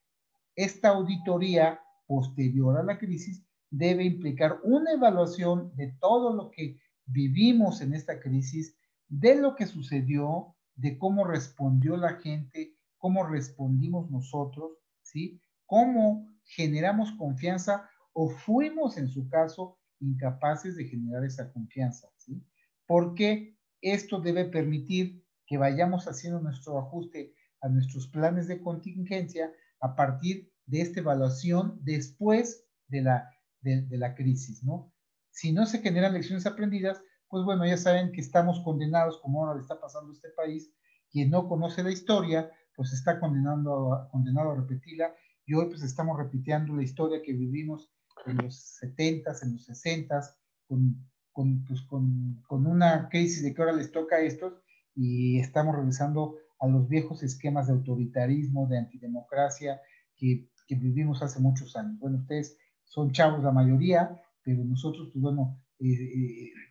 esta auditoría posterior a la crisis debe implicar una evaluación de todo lo que vivimos en esta crisis, de lo que sucedió, de cómo respondió la gente, cómo respondimos nosotros, ¿sí? Cómo generamos confianza o fuimos, en su caso, incapaces de generar esa confianza, ¿sí? Porque esto debe permitir que vayamos haciendo nuestro ajuste a nuestros planes de contingencia a partir de esta evaluación después de la crisis, ¿no? Si no se generan lecciones aprendidas, pues bueno, ya saben que estamos condenados, como ahora le está pasando a este país. Quien no conoce la historia, pues está condenado a repetirla, y hoy pues estamos repitiendo la historia que vivimos en los 70s, en los 60s, con una crisis de que ahora les toca a estos, y estamos regresando a los viejos esquemas de autoritarismo, de antidemocracia que vivimos hace muchos años. Bueno, ustedes son chavos la mayoría, pero nosotros, pues bueno,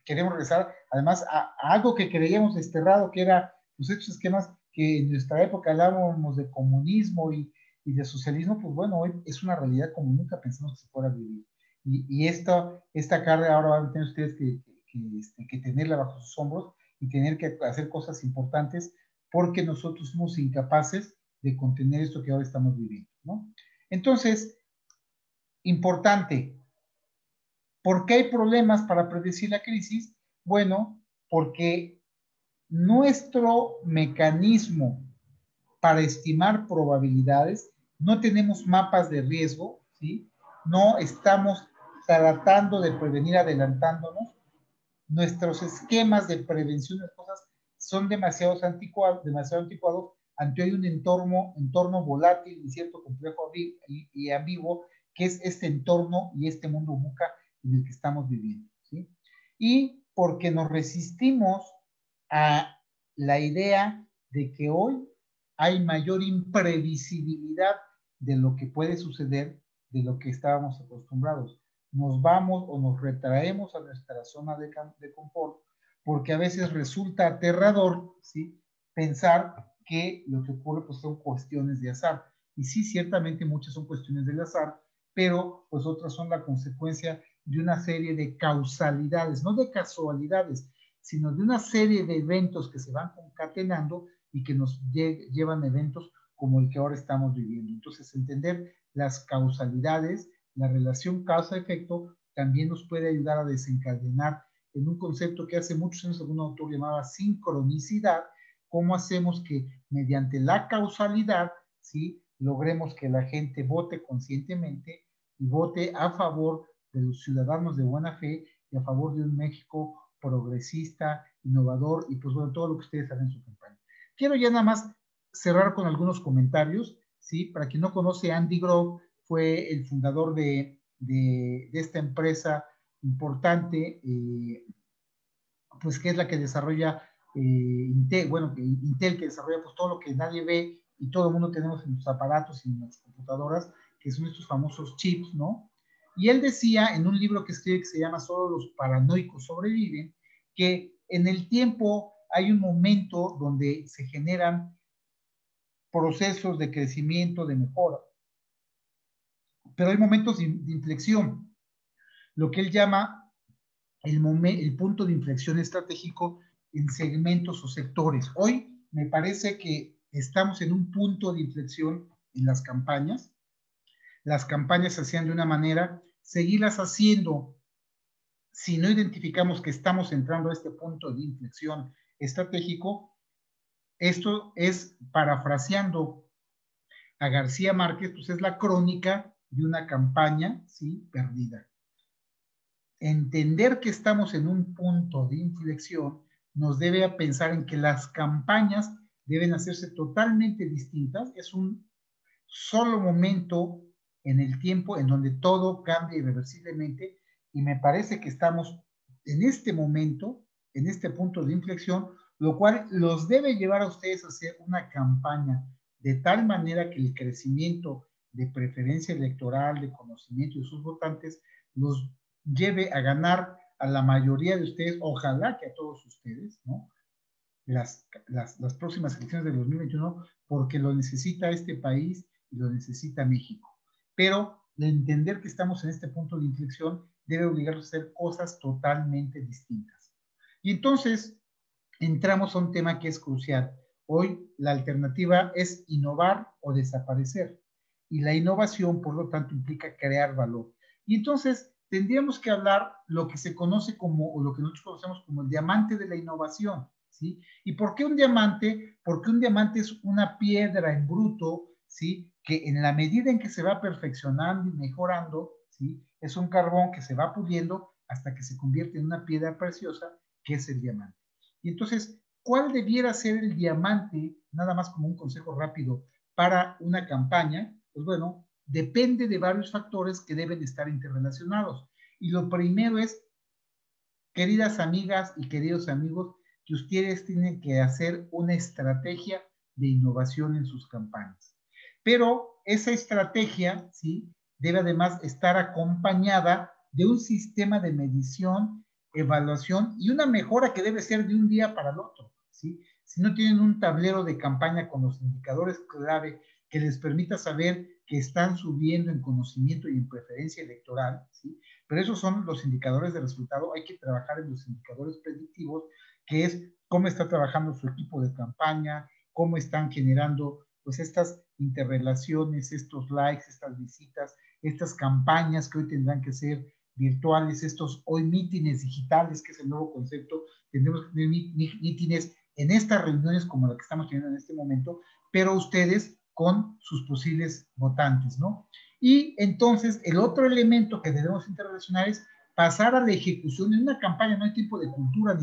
queremos regresar además a algo que creíamos desterrado, que era pues estos esquemas que en nuestra época hablábamos de comunismo y de socialismo, pues bueno, hoy es una realidad como nunca pensamos que se fuera a vivir. Y esta carga ahora van a tener ustedes que tenerla bajo sus hombros y tener que hacer cosas importantes porque nosotros somos incapaces de contener esto que ahora estamos viviendo, ¿no? Entonces, importante, ¿por qué hay problemas para predecir la crisis? Bueno, porque nuestro mecanismo para estimar probabilidades, no tenemos mapas de riesgo, ¿sí? No estamos tratando de prevenir adelantándonos. Nuestros esquemas de prevención de cosas son demasiado anticuados ante hoy un entorno volátil, incierto, complejo y ambiguo que es este entorno y este mundo VUCA en el que estamos viviendo, ¿sí? Y porque nos resistimos a la idea de que hoy hay mayor imprevisibilidad de lo que puede suceder de lo que estábamos acostumbrados. Nos vamos o nos retraemos a nuestra zona de confort porque a veces resulta aterrador, ¿sí?, pensar que lo que ocurre pues son cuestiones de azar. Y sí, ciertamente muchas son cuestiones del azar, pero pues otras son la consecuencia de una serie de causalidades, no de casualidades, sino de una serie de eventos que se van concatenando y que nos llevan a eventos como el que ahora estamos viviendo. Entonces, entender las causalidades, la relación causa-efecto, también nos puede ayudar a desencadenar en un concepto que hace muchos años algún autor llamaba sincronicidad, cómo hacemos que mediante la causalidad, ¿sí?, logremos que la gente vote conscientemente y vote a favor de los ciudadanos de buena fe y a favor de un México progresista, innovador y pues bueno, todo lo que ustedes saben en su campaña. Quiero ya nada más cerrar con algunos comentarios, ¿sí? Para quien no conoce, Andy Grove fue el fundador de esta empresa importante, pues que es la que desarrolla Intel, bueno, Intel que desarrolla pues todo lo que nadie ve y todo el mundo tenemos en los aparatos y en las computadoras, que son estos famosos chips, ¿no? Y él decía en un libro que escribe que se llama Solo los paranoicos sobreviven, que en el tiempo hay un momento donde se generan procesos de crecimiento, de mejora, pero hay momentos de inflexión, lo que él llama el punto de inflexión estratégico en segmentos o sectores. Hoy me parece que estamos en un punto de inflexión en las campañas. Las campañas se hacían de una manera, seguirlas haciendo si no identificamos que estamos entrando a este punto de inflexión estratégico. Esto es, parafraseando a García Márquez, pues es la crónica de una campaña, ¿sí?, perdida. Entender que estamos en un punto de inflexión nos debe a pensar en que las campañas deben hacerse totalmente distintas. Es un solo momento en el tiempo en donde todo cambia irreversiblemente y me parece que estamos en este momento, en este punto de inflexión, lo cual los debe llevar a ustedes a hacer una campaña de tal manera que el crecimiento de preferencia electoral, de conocimiento de sus votantes, los lleve a ganar a la mayoría de ustedes, ojalá que a todos ustedes, ¿no?, las próximas elecciones del 2021, porque lo necesita este país y lo necesita México. Pero de entender que estamos en este punto de inflexión debe obligarnos a hacer cosas totalmente distintas. Y entonces entramos a un tema que es crucial. Hoy la alternativa es innovar o desaparecer. Y la innovación, por lo tanto, implica crear valor. Y entonces tendríamos que hablar lo que se conoce como, o lo que nosotros conocemos como el diamante de la innovación, ¿sí? ¿Y por qué un diamante? Porque un diamante es una piedra en bruto, ¿sí?, que en la medida en que se va perfeccionando y mejorando, ¿sí?, es un carbón que se va puliendo hasta que se convierte en una piedra preciosa, que es el diamante. Y entonces, ¿cuál debiera ser el diamante, nada más como un consejo rápido, para una campaña? Pues bueno, depende de varios factores que deben estar interrelacionados. Y lo primero es, queridas amigas y queridos amigos, que ustedes tienen que hacer una estrategia de innovación en sus campañas. Pero esa estrategia, ¿sí?, debe además estar acompañada de un sistema de medición, evaluación y una mejora que debe ser de un día para el otro, ¿sí? Si no tienen un tablero de campaña con los indicadores clave que les permita saber que están subiendo en conocimiento y en preferencia electoral, ¿sí?, pero esos son los indicadores de resultado. Hay que trabajar en los indicadores predictivos, que es cómo está trabajando su equipo de campaña, cómo están generando pues estas interrelaciones, estos likes, estas visitas, estas campañas que hoy tendrán que ser virtuales, estos hoy mítines digitales, que es el nuevo concepto. Tendremos que tener mítines en estas reuniones como la que estamos teniendo en este momento, pero ustedes con sus posibles votantes, ¿no? Y entonces el otro elemento que debemos interrelacionar es pasar a la ejecución. En una campaña no hay tiempo de cultura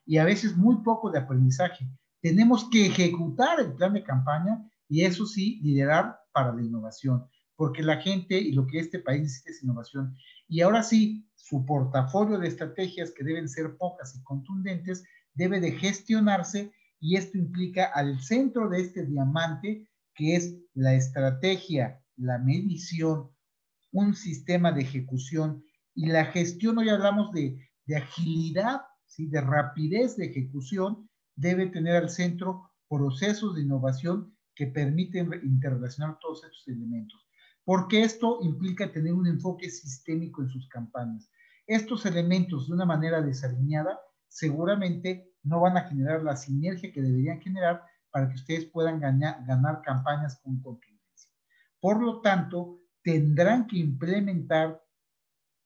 y a veces muy poco de aprendizaje. Tenemos que ejecutar el plan de campaña y eso sí, liderar para la innovación. porque la gente y lo que este país necesita es innovación. Y ahora sí, su portafolio de estrategias, que deben ser pocas y contundentes, debe de gestionarse, y esto implica al centro de este diamante, que es la estrategia, la medición, un sistema de ejecución y la gestión. Hoy hablamos de agilidad, ¿sí? De rapidez de ejecución. Debe tener al centro procesos de innovación que permiten interrelacionar todos estos elementos, porque esto implica tener un enfoque sistémico en sus campañas. Estos elementos, de una manera desalineada, seguramente no van a generar la sinergia que deberían generar para que ustedes puedan ganar campañas con contundencia. Por lo tanto, tendrán que implementar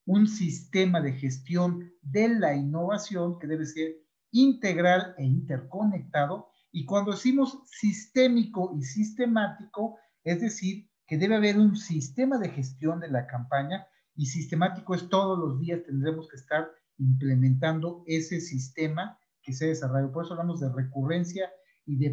un sistema de gestión de la innovación que debe ser integral e interconectado. Y cuando decimos sistémico y sistemático, es decir, que debe haber un sistema de gestión de la campaña, y sistemático es todos los días tendremos que estar implementando ese sistema que se desarrolla. Por eso hablamos de recurrencia y de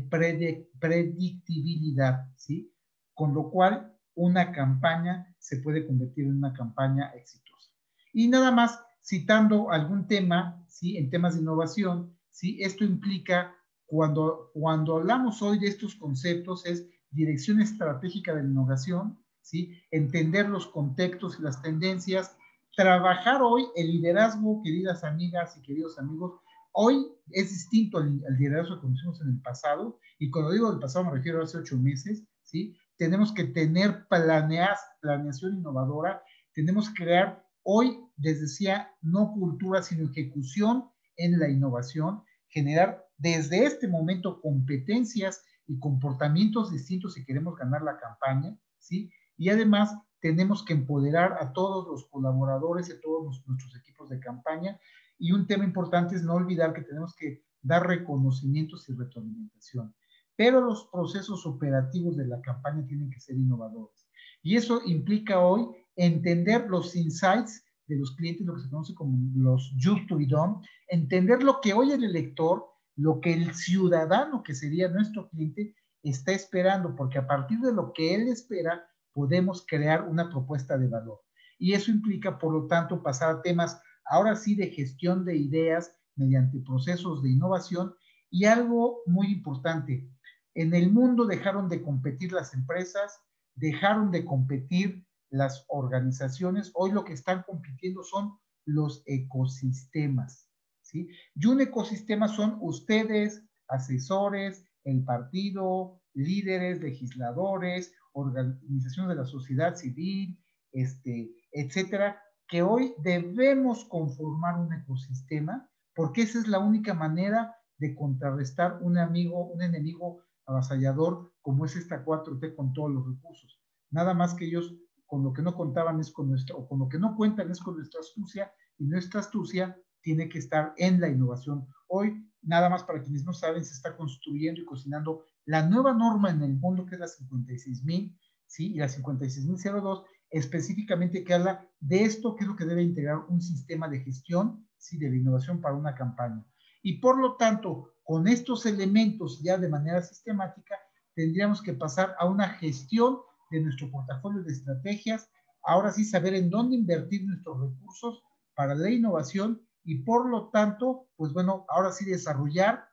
predictibilidad, ¿sí? Con lo cual una campaña se puede convertir en una campaña exitosa. Y nada más citando algún tema, ¿sí? En temas de innovación, ¿sí? Esto implica, cuando hablamos hoy de estos conceptos, es dirección estratégica de la innovación, ¿sí? Entender los contextos y las tendencias, trabajar hoy el liderazgo, queridas amigas y queridos amigos. Hoy es distinto al liderazgo que conocimos en el pasado, y cuando digo del pasado me refiero a hace 8 meses, ¿sí? Tenemos que tener planeación innovadora, tenemos que crear hoy, les decía, no cultura, sino ejecución en la innovación, generar desde este momento competencias y comportamientos distintos si queremos ganar la campaña, ¿sí? Y además tenemos que empoderar a todos los colaboradores y a todos nuestros equipos de campaña. Y un tema importante es no olvidar que tenemos que dar reconocimientos y retroalimentación. Pero los procesos operativos de la campaña tienen que ser innovadores. Y eso implica hoy entender los insights de los clientes, lo que se conoce como los just to be done, entender lo que hoy el elector, lo que el ciudadano, que sería nuestro cliente, está esperando, porque a partir de lo que él espera, podemos crear una propuesta de valor. Y eso implica, por lo tanto, pasar a temas, ahora sí, de gestión de ideas mediante procesos de innovación. Y algo muy importante, en el mundo dejaron de competir las empresas, dejaron de competir las organizaciones. Hoy lo que están compitiendo son los ecosistemas, ¿sí? Y un ecosistema son ustedes, asesores, el partido, líderes, legisladores, organizaciones de la sociedad civil, etcétera, que hoy debemos conformar un ecosistema, porque esa es la única manera de contrarrestar un enemigo avasallador como es esta 4T con todos los recursos. Nada más que ellos con lo que no contaban es con nuestra, o con lo que no cuentan es con nuestra astucia, y nuestra astucia tiene que estar en la innovación. Hoy, nada más para quienes no saben, se está construyendo y cocinando la nueva norma en el mundo, que es la 56.000, ¿sí? Y la 56.002, específicamente, que habla de esto, que es lo que debe integrar un sistema de gestión, ¿sí? De la innovación para una campaña. Y por lo tanto, con estos elementos ya de manera sistemática, tendríamos que pasar a una gestión de nuestro portafolio de estrategias, ahora sí saber en dónde invertir nuestros recursos para la innovación, y por lo tanto, pues bueno, ahora sí desarrollar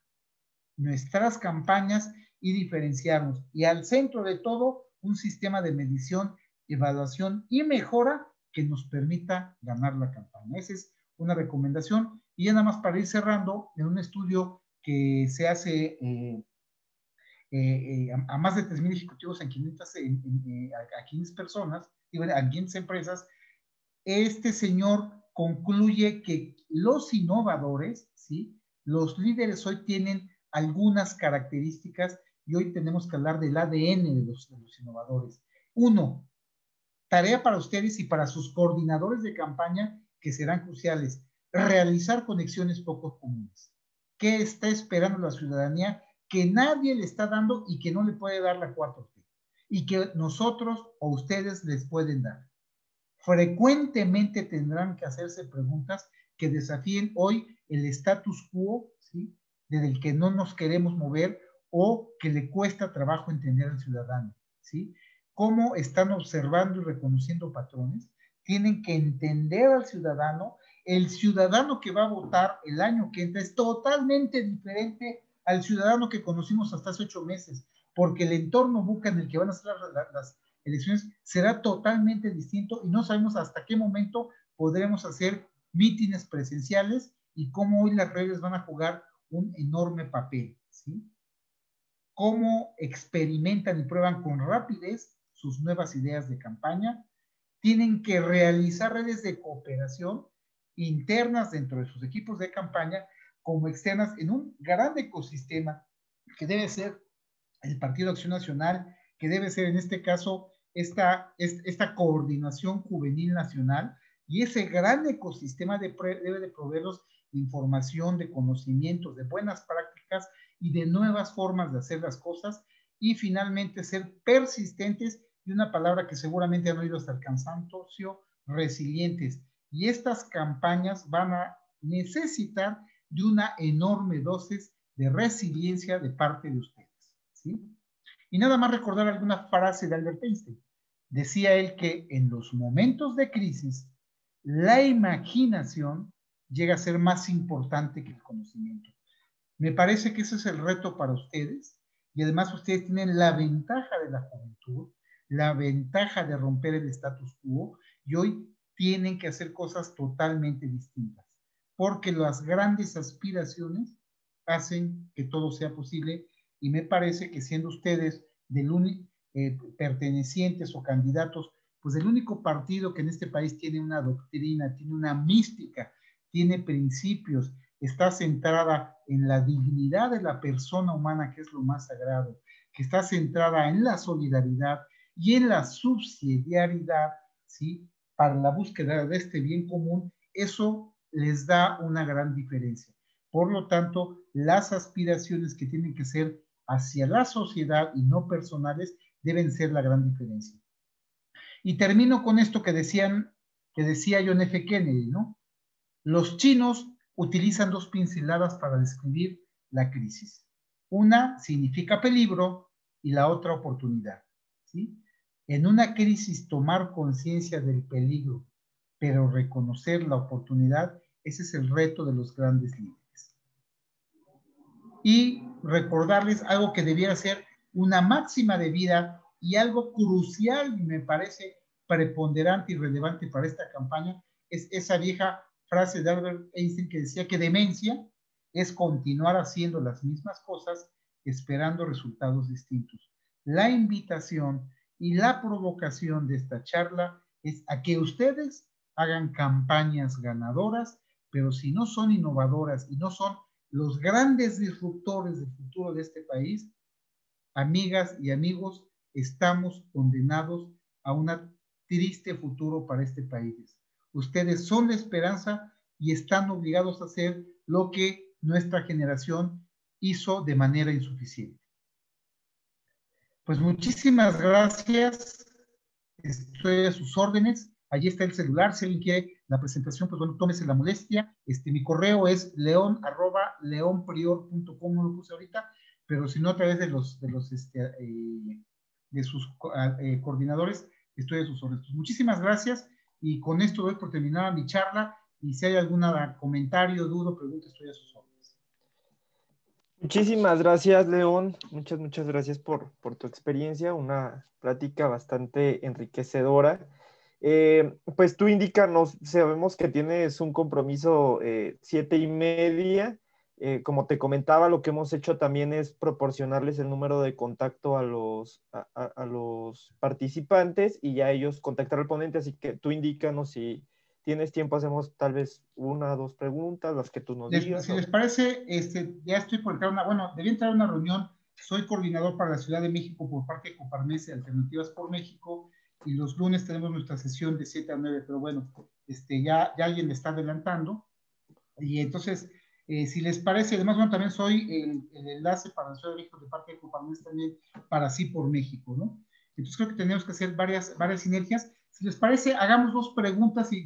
nuestras campañas y diferenciarnos. Y al centro de todo, un sistema de medición, evaluación y mejora que nos permita ganar la campaña. Esa es una recomendación. Y ya nada más para ir cerrando, en un estudio que se hace a más de 3,000 ejecutivos en 500, a 500 personas, a 500 empresas, este señor concluye que los innovadores, ¿sí? Los líderes hoy tienen algunas características, y hoy tenemos que hablar del ADN de los innovadores. Uno, tarea para ustedes y para sus coordinadores de campaña, que serán cruciales: realizar conexiones poco comunes. ¿Qué está esperando la ciudadanía que nadie le está dando y que no le puede dar la 4T? Y que nosotros o ustedes les pueden dar. Frecuentemente tendrán que hacerse preguntas que desafíen hoy el status quo, ¿sí? Desde el que no nos queremos mover o que le cuesta trabajo entender al ciudadano, ¿sí? cómo están observando y reconociendo patrones, tienen que entender al ciudadano. El ciudadano que va a votar el año que entra es totalmente diferente al ciudadano que conocimos hasta hace 8 meses, porque el entorno buca en el que van a ser las elecciones será totalmente distinto y no sabemos hasta qué momento podremos hacer mítines presenciales y cómo hoy las redes van a jugar un enorme papel, ¿sí? Cómo experimentan y prueban con rapidez sus nuevas ideas de campaña. Tienen que realizar redes de cooperación internas dentro de sus equipos de campaña como externas en un gran ecosistema que debe ser el Partido Acción Nacional, que debe ser en este caso esta coordinación juvenil nacional, y ese gran ecosistema debe de proveerlos de información, de conocimientos, de buenas prácticas y de nuevas formas de hacer las cosas, y finalmente ser persistentes, y una palabra que seguramente han oído hasta el cansancio, resilientes. Y estas campañas van a necesitar de una enorme dosis de resiliencia de parte de ustedes, ¿sí? Y nada más recordar alguna frase de Albert Einstein. Decía él que en los momentos de crisis, la imaginación llega a ser más importante que el conocimiento. Me parece que ese es el reto para ustedes, y además ustedes tienen la ventaja de la juventud, la ventaja de romper el status quo, y hoy tienen que hacer cosas totalmente distintas, porque las grandes aspiraciones hacen que todo sea posible, y me parece que siendo ustedes pertenecientes o candidatos, pues el único partido que en este país tiene una doctrina, tiene una mística, tiene principios, está centrada en la dignidad de la persona humana, que es lo más sagrado, que está centrada en la solidaridad y en la subsidiariedad, ¿sí? Para la búsqueda de este bien común, eso les da una gran diferencia. Por lo tanto, las aspiraciones que tienen que ser hacia la sociedad y no personales deben ser la gran diferencia. Y termino con esto que decía John F. Kennedy, ¿no? Los chinos utilizan 2 pinceladas para describir la crisis. Una significa peligro y la otra oportunidad, ¿sí? En una crisis tomar conciencia del peligro, pero reconocer la oportunidad, ese es el reto de los grandes líderes. Y recordarles algo que debiera ser una máxima de vida y algo crucial, y me parece preponderante y relevante para esta campaña, es esa vieja frase de Albert Einstein que decía que demencia es continuar haciendo las mismas cosas esperando resultados distintos. La invitación y la provocación de esta charla es a que ustedes hagan campañas ganadoras, pero si no son innovadoras y no son los grandes disruptores del futuro de este país, amigas y amigos, estamos condenados a un triste futuro para este país. Ustedes son la esperanza y están obligados a hacer lo que nuestra generación hizo de manera insuficiente. Pues muchísimas gracias. Estoy a sus órdenes. Allí está el celular. Si alguien quiere la presentación, pues bueno, tómese la molestia. Mi correo es leon@leonprior.com, no lo puse ahorita, pero si no, a través de sus coordinadores, estoy a sus órdenes. Pues muchísimas gracias, y con esto doy por terminada mi charla, y si hay algún comentario, duda, pregunta, estoy a sus órdenes. Muchísimas gracias, León. Muchas gracias por tu experiencia, una plática bastante enriquecedora. Pues tú indícanos, sabemos que tienes un compromiso 7:30. Como te comentaba, lo que hemos hecho también es proporcionarles el número de contacto a los participantes, y ya ellos contactar al ponente, así que tú indícanos si tienes tiempo, hacemos tal vez 1 o 2 preguntas, las que tú nos digas. Si les parece, ya estoy por entrar debí entrar a una reunión. Soy coordinador para la Ciudad de México por parte de Coparmex y Alternativas por México, y los lunes tenemos nuestra sesión de 7 a 9, pero bueno, ya alguien me está adelantando, y entonces, si les parece, además, bueno, también soy el enlace para la Ciudad de México de parte de Coparmex también para Sí por México, ¿no? Entonces creo que tenemos que hacer varias sinergias. Si les parece, hagamos 2 preguntas, si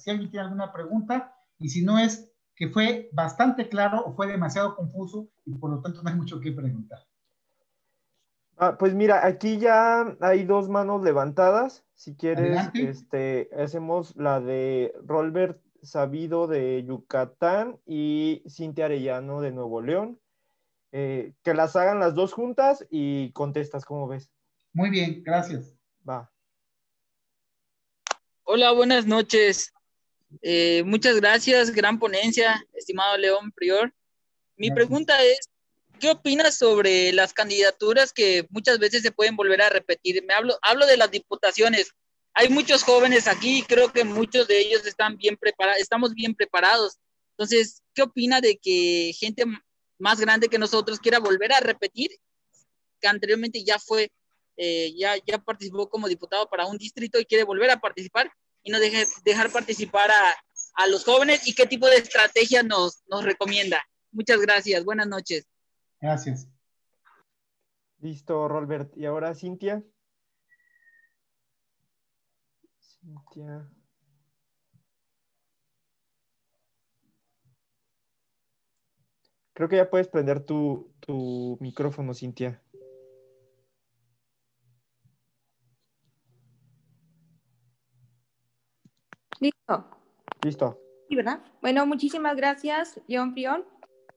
alguien tiene alguna pregunta, y si no, es que fue bastante claro o fue demasiado confuso y por lo tanto no hay mucho que preguntar. Pues mira, aquí ya hay dos manos levantadas. Si quieres, Adelante. hacemos la de Rolbert Sabido de Yucatán y Cintia Arellano de Nuevo León. Que las hagan las dos juntas y contestas, ¿cómo ves? Muy bien, gracias. Va. Hola, buenas noches. Muchas gracias, gran ponencia, estimado León Prior. Mi Gracias. pregunta es, ¿qué opinas sobre las candidaturas que muchas veces se pueden volver a repetir? Hablo de las diputaciones. Hay muchos jóvenes aquí, creo que muchos de ellos estamos bien preparados. Entonces, ¿qué opina de que gente más grande que nosotros quiera volver a repetir, que anteriormente ya ya participó como diputado para un distrito y quiere volver a participar y no dejar participar a los jóvenes? ¿Y qué tipo de estrategia nos recomienda? Muchas gracias, buenas noches. Gracias. Listo, Rolbert. ¿Y ahora Cintia? Cintia. Creo que ya puedes prender tu micrófono, Cintia. Listo. Listo. Sí, ¿verdad? Bueno, muchísimas gracias, León Prior.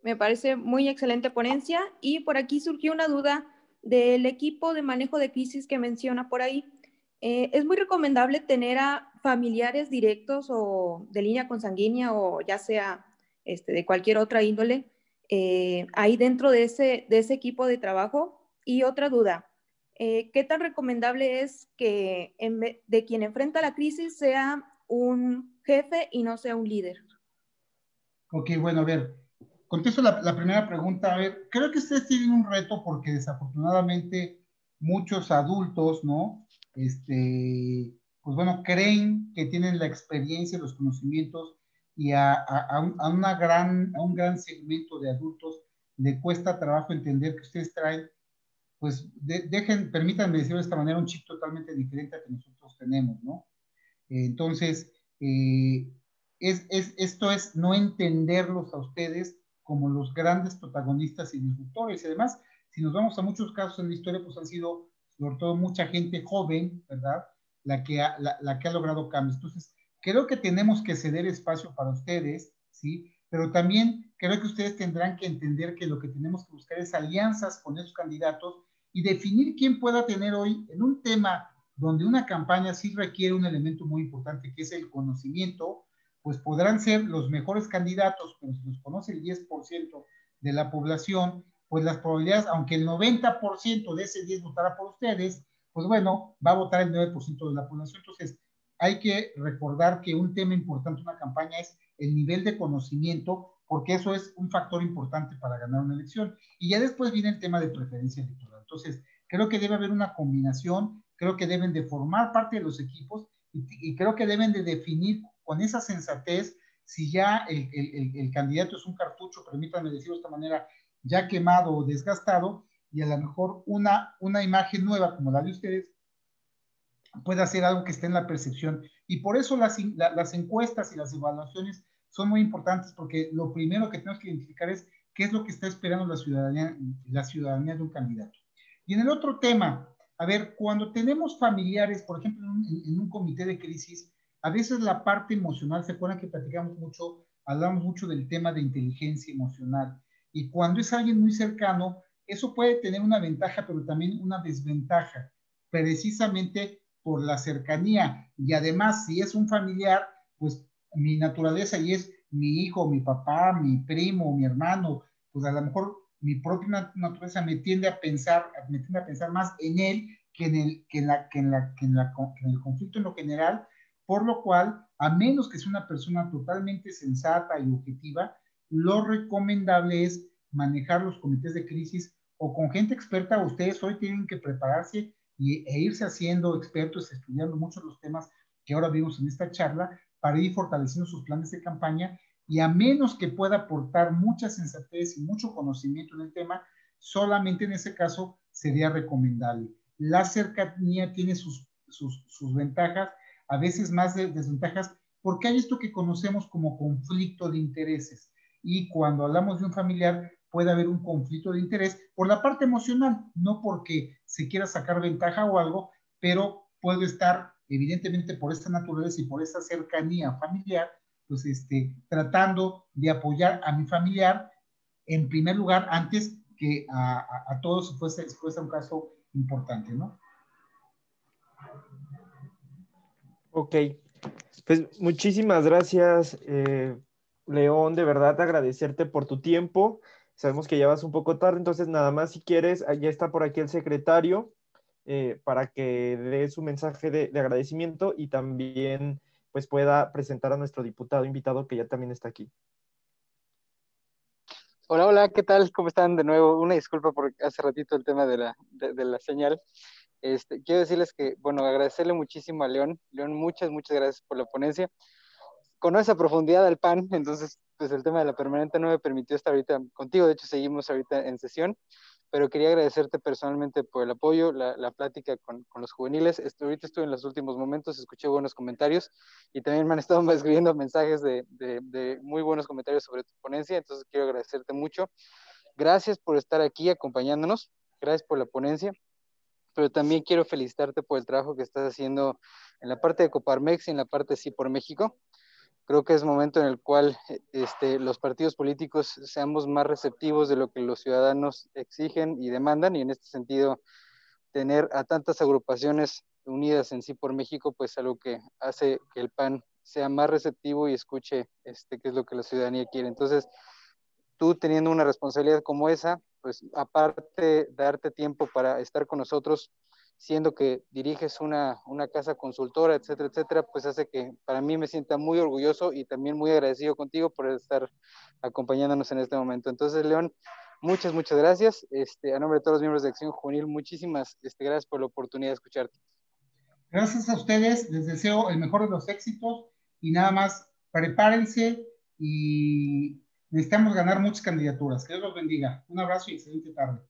Me parece muy excelente ponencia. Y por aquí surgió una duda del equipo de manejo de crisis que menciona por ahí. ¿Es muy recomendable tener a familiares directos o de línea consanguínea o ya sea de cualquier otra índole ahí dentro de ese equipo de trabajo? Y otra duda, ¿qué tan recomendable es que de quien enfrenta la crisis sea un jefe y no sea un líder? Ok, bueno, a ver, contesto la primera pregunta. A ver, creo que ustedes tienen un reto porque desafortunadamente muchos adultos, ¿no? Pues bueno, creen que tienen la experiencia, los conocimientos y a un gran segmento de adultos le cuesta trabajo entender que ustedes traen, pues permítanme decirlo de esta manera, un chip totalmente diferente a que nosotros tenemos, ¿no? Entonces, esto es no entenderlos a ustedes como los grandes protagonistas y disruptores. Y además, si nos vamos a muchos casos en la historia, pues han sido sobre todo mucha gente joven, ¿verdad? La que ha logrado cambios. Entonces, creo que tenemos que ceder espacio para ustedes, ¿sí? Pero también creo que ustedes tendrán que entender que lo que tenemos que buscar es alianzas con esos candidatos y definir quién pueda tener hoy en un tema donde una campaña sí requiere un elemento muy importante que es el conocimiento, pues podrán ser los mejores candidatos, pero si los conoce el 10% de la población, pues las probabilidades, aunque el 90% de ese 10 votará por ustedes, pues bueno, va a votar el 9% de la población. Entonces, hay que recordar que un tema importante de una campaña es el nivel de conocimiento, porque eso es un factor importante para ganar una elección. Y ya después viene el tema de preferencia electoral. Entonces, creo que debe haber una combinación, creo que deben de formar parte de los equipos y creo que deben de definir con esa sensatez si ya el candidato es un cartucho, permítanme decirlo de esta manera, ya quemado o desgastado, y a lo mejor una imagen nueva como la de ustedes puede hacer algo que esté en la percepción. Y por eso las encuestas y las evaluaciones son muy importantes, porque lo primero que tenemos que identificar es qué es lo que está esperando la ciudadanía de un candidato. Y en el otro tema, a ver, cuando tenemos familiares, por ejemplo, en un comité de crisis, a veces la parte emocional, ¿se acuerdan que platicamos mucho, hablamos mucho del tema de inteligencia emocional? Y cuando es alguien muy cercano, eso puede tener una ventaja, pero también una desventaja, precisamente por la cercanía. Y además, si es un familiar, pues mi naturaleza y es mi hijo, mi papá, mi primo, mi hermano, pues a lo mejor mi propia naturaleza me tiende a pensar más en él que en el conflicto en lo general, por lo cual, a menos que sea una persona totalmente sensata y objetiva, lo recomendable es manejar los comités de crisis o con gente experta. Ustedes hoy tienen que prepararse e irse haciendo expertos, estudiando muchos los temas que ahora vimos en esta charla, para ir fortaleciendo sus planes de campaña, y a menos que pueda aportar mucha sensatez y mucho conocimiento en el tema, solamente en ese caso sería recomendable. La cercanía tiene sus ventajas, a veces más desventajas, porque hay esto que conocemos como conflicto de intereses. Y cuando hablamos de un familiar, puede haber un conflicto de interés por la parte emocional, no porque se quiera sacar ventaja o algo, pero puedo estar, evidentemente, por esta naturaleza y por esta cercanía familiar, pues tratando de apoyar a mi familiar en primer lugar antes que a todos fuese un caso importante, ¿no? Ok, pues muchísimas gracias, León, de verdad agradecerte por tu tiempo. Sabemos que ya vas un poco tarde, entonces nada más si quieres, ya está por aquí el secretario para que dé su mensaje de agradecimiento y también pues pueda presentar a nuestro diputado invitado que ya también está aquí. Hola, hola, ¿qué tal? ¿Cómo están de nuevo? Una disculpa por hace ratito el tema de la señal. Quiero decirles que, bueno, agradecerle muchísimo a León. León, muchas gracias por la ponencia. Conoce a profundidad al PAN, entonces, pues el tema de la permanente no me permitió estar ahorita contigo. De hecho, seguimos ahorita en sesión, pero quería agradecerte personalmente por el apoyo, la plática con los juveniles. Ahorita estuve en los últimos momentos, escuché buenos comentarios y también me han estado escribiendo mensajes de muy buenos comentarios sobre tu ponencia, entonces quiero agradecerte mucho. Gracias por estar aquí acompañándonos, gracias por la ponencia, pero también quiero felicitarte por el trabajo que estás haciendo en la parte de Coparmex y en la parte de Sí por México. Creo que es momento en el cual los partidos políticos seamos más receptivos de lo que los ciudadanos exigen y demandan, y en este sentido tener a tantas agrupaciones unidas en Sí por México, pues algo que hace que el PAN sea más receptivo y escuche qué es lo que la ciudadanía quiere. Entonces, tú teniendo una responsabilidad como esa, pues aparte darte tiempo para estar con nosotros, siendo que diriges una casa consultora, etcétera, etcétera, pues hace que para mí me sienta muy orgulloso y también muy agradecido contigo por estar acompañándonos en este momento. Entonces, León, muchas gracias. A nombre de todos los miembros de Acción Juvenil, muchísimas gracias por la oportunidad de escucharte. Gracias a ustedes, les deseo el mejor de los éxitos y nada más, prepárense y necesitamos ganar muchas candidaturas. Que Dios los bendiga. Un abrazo y excelente tarde.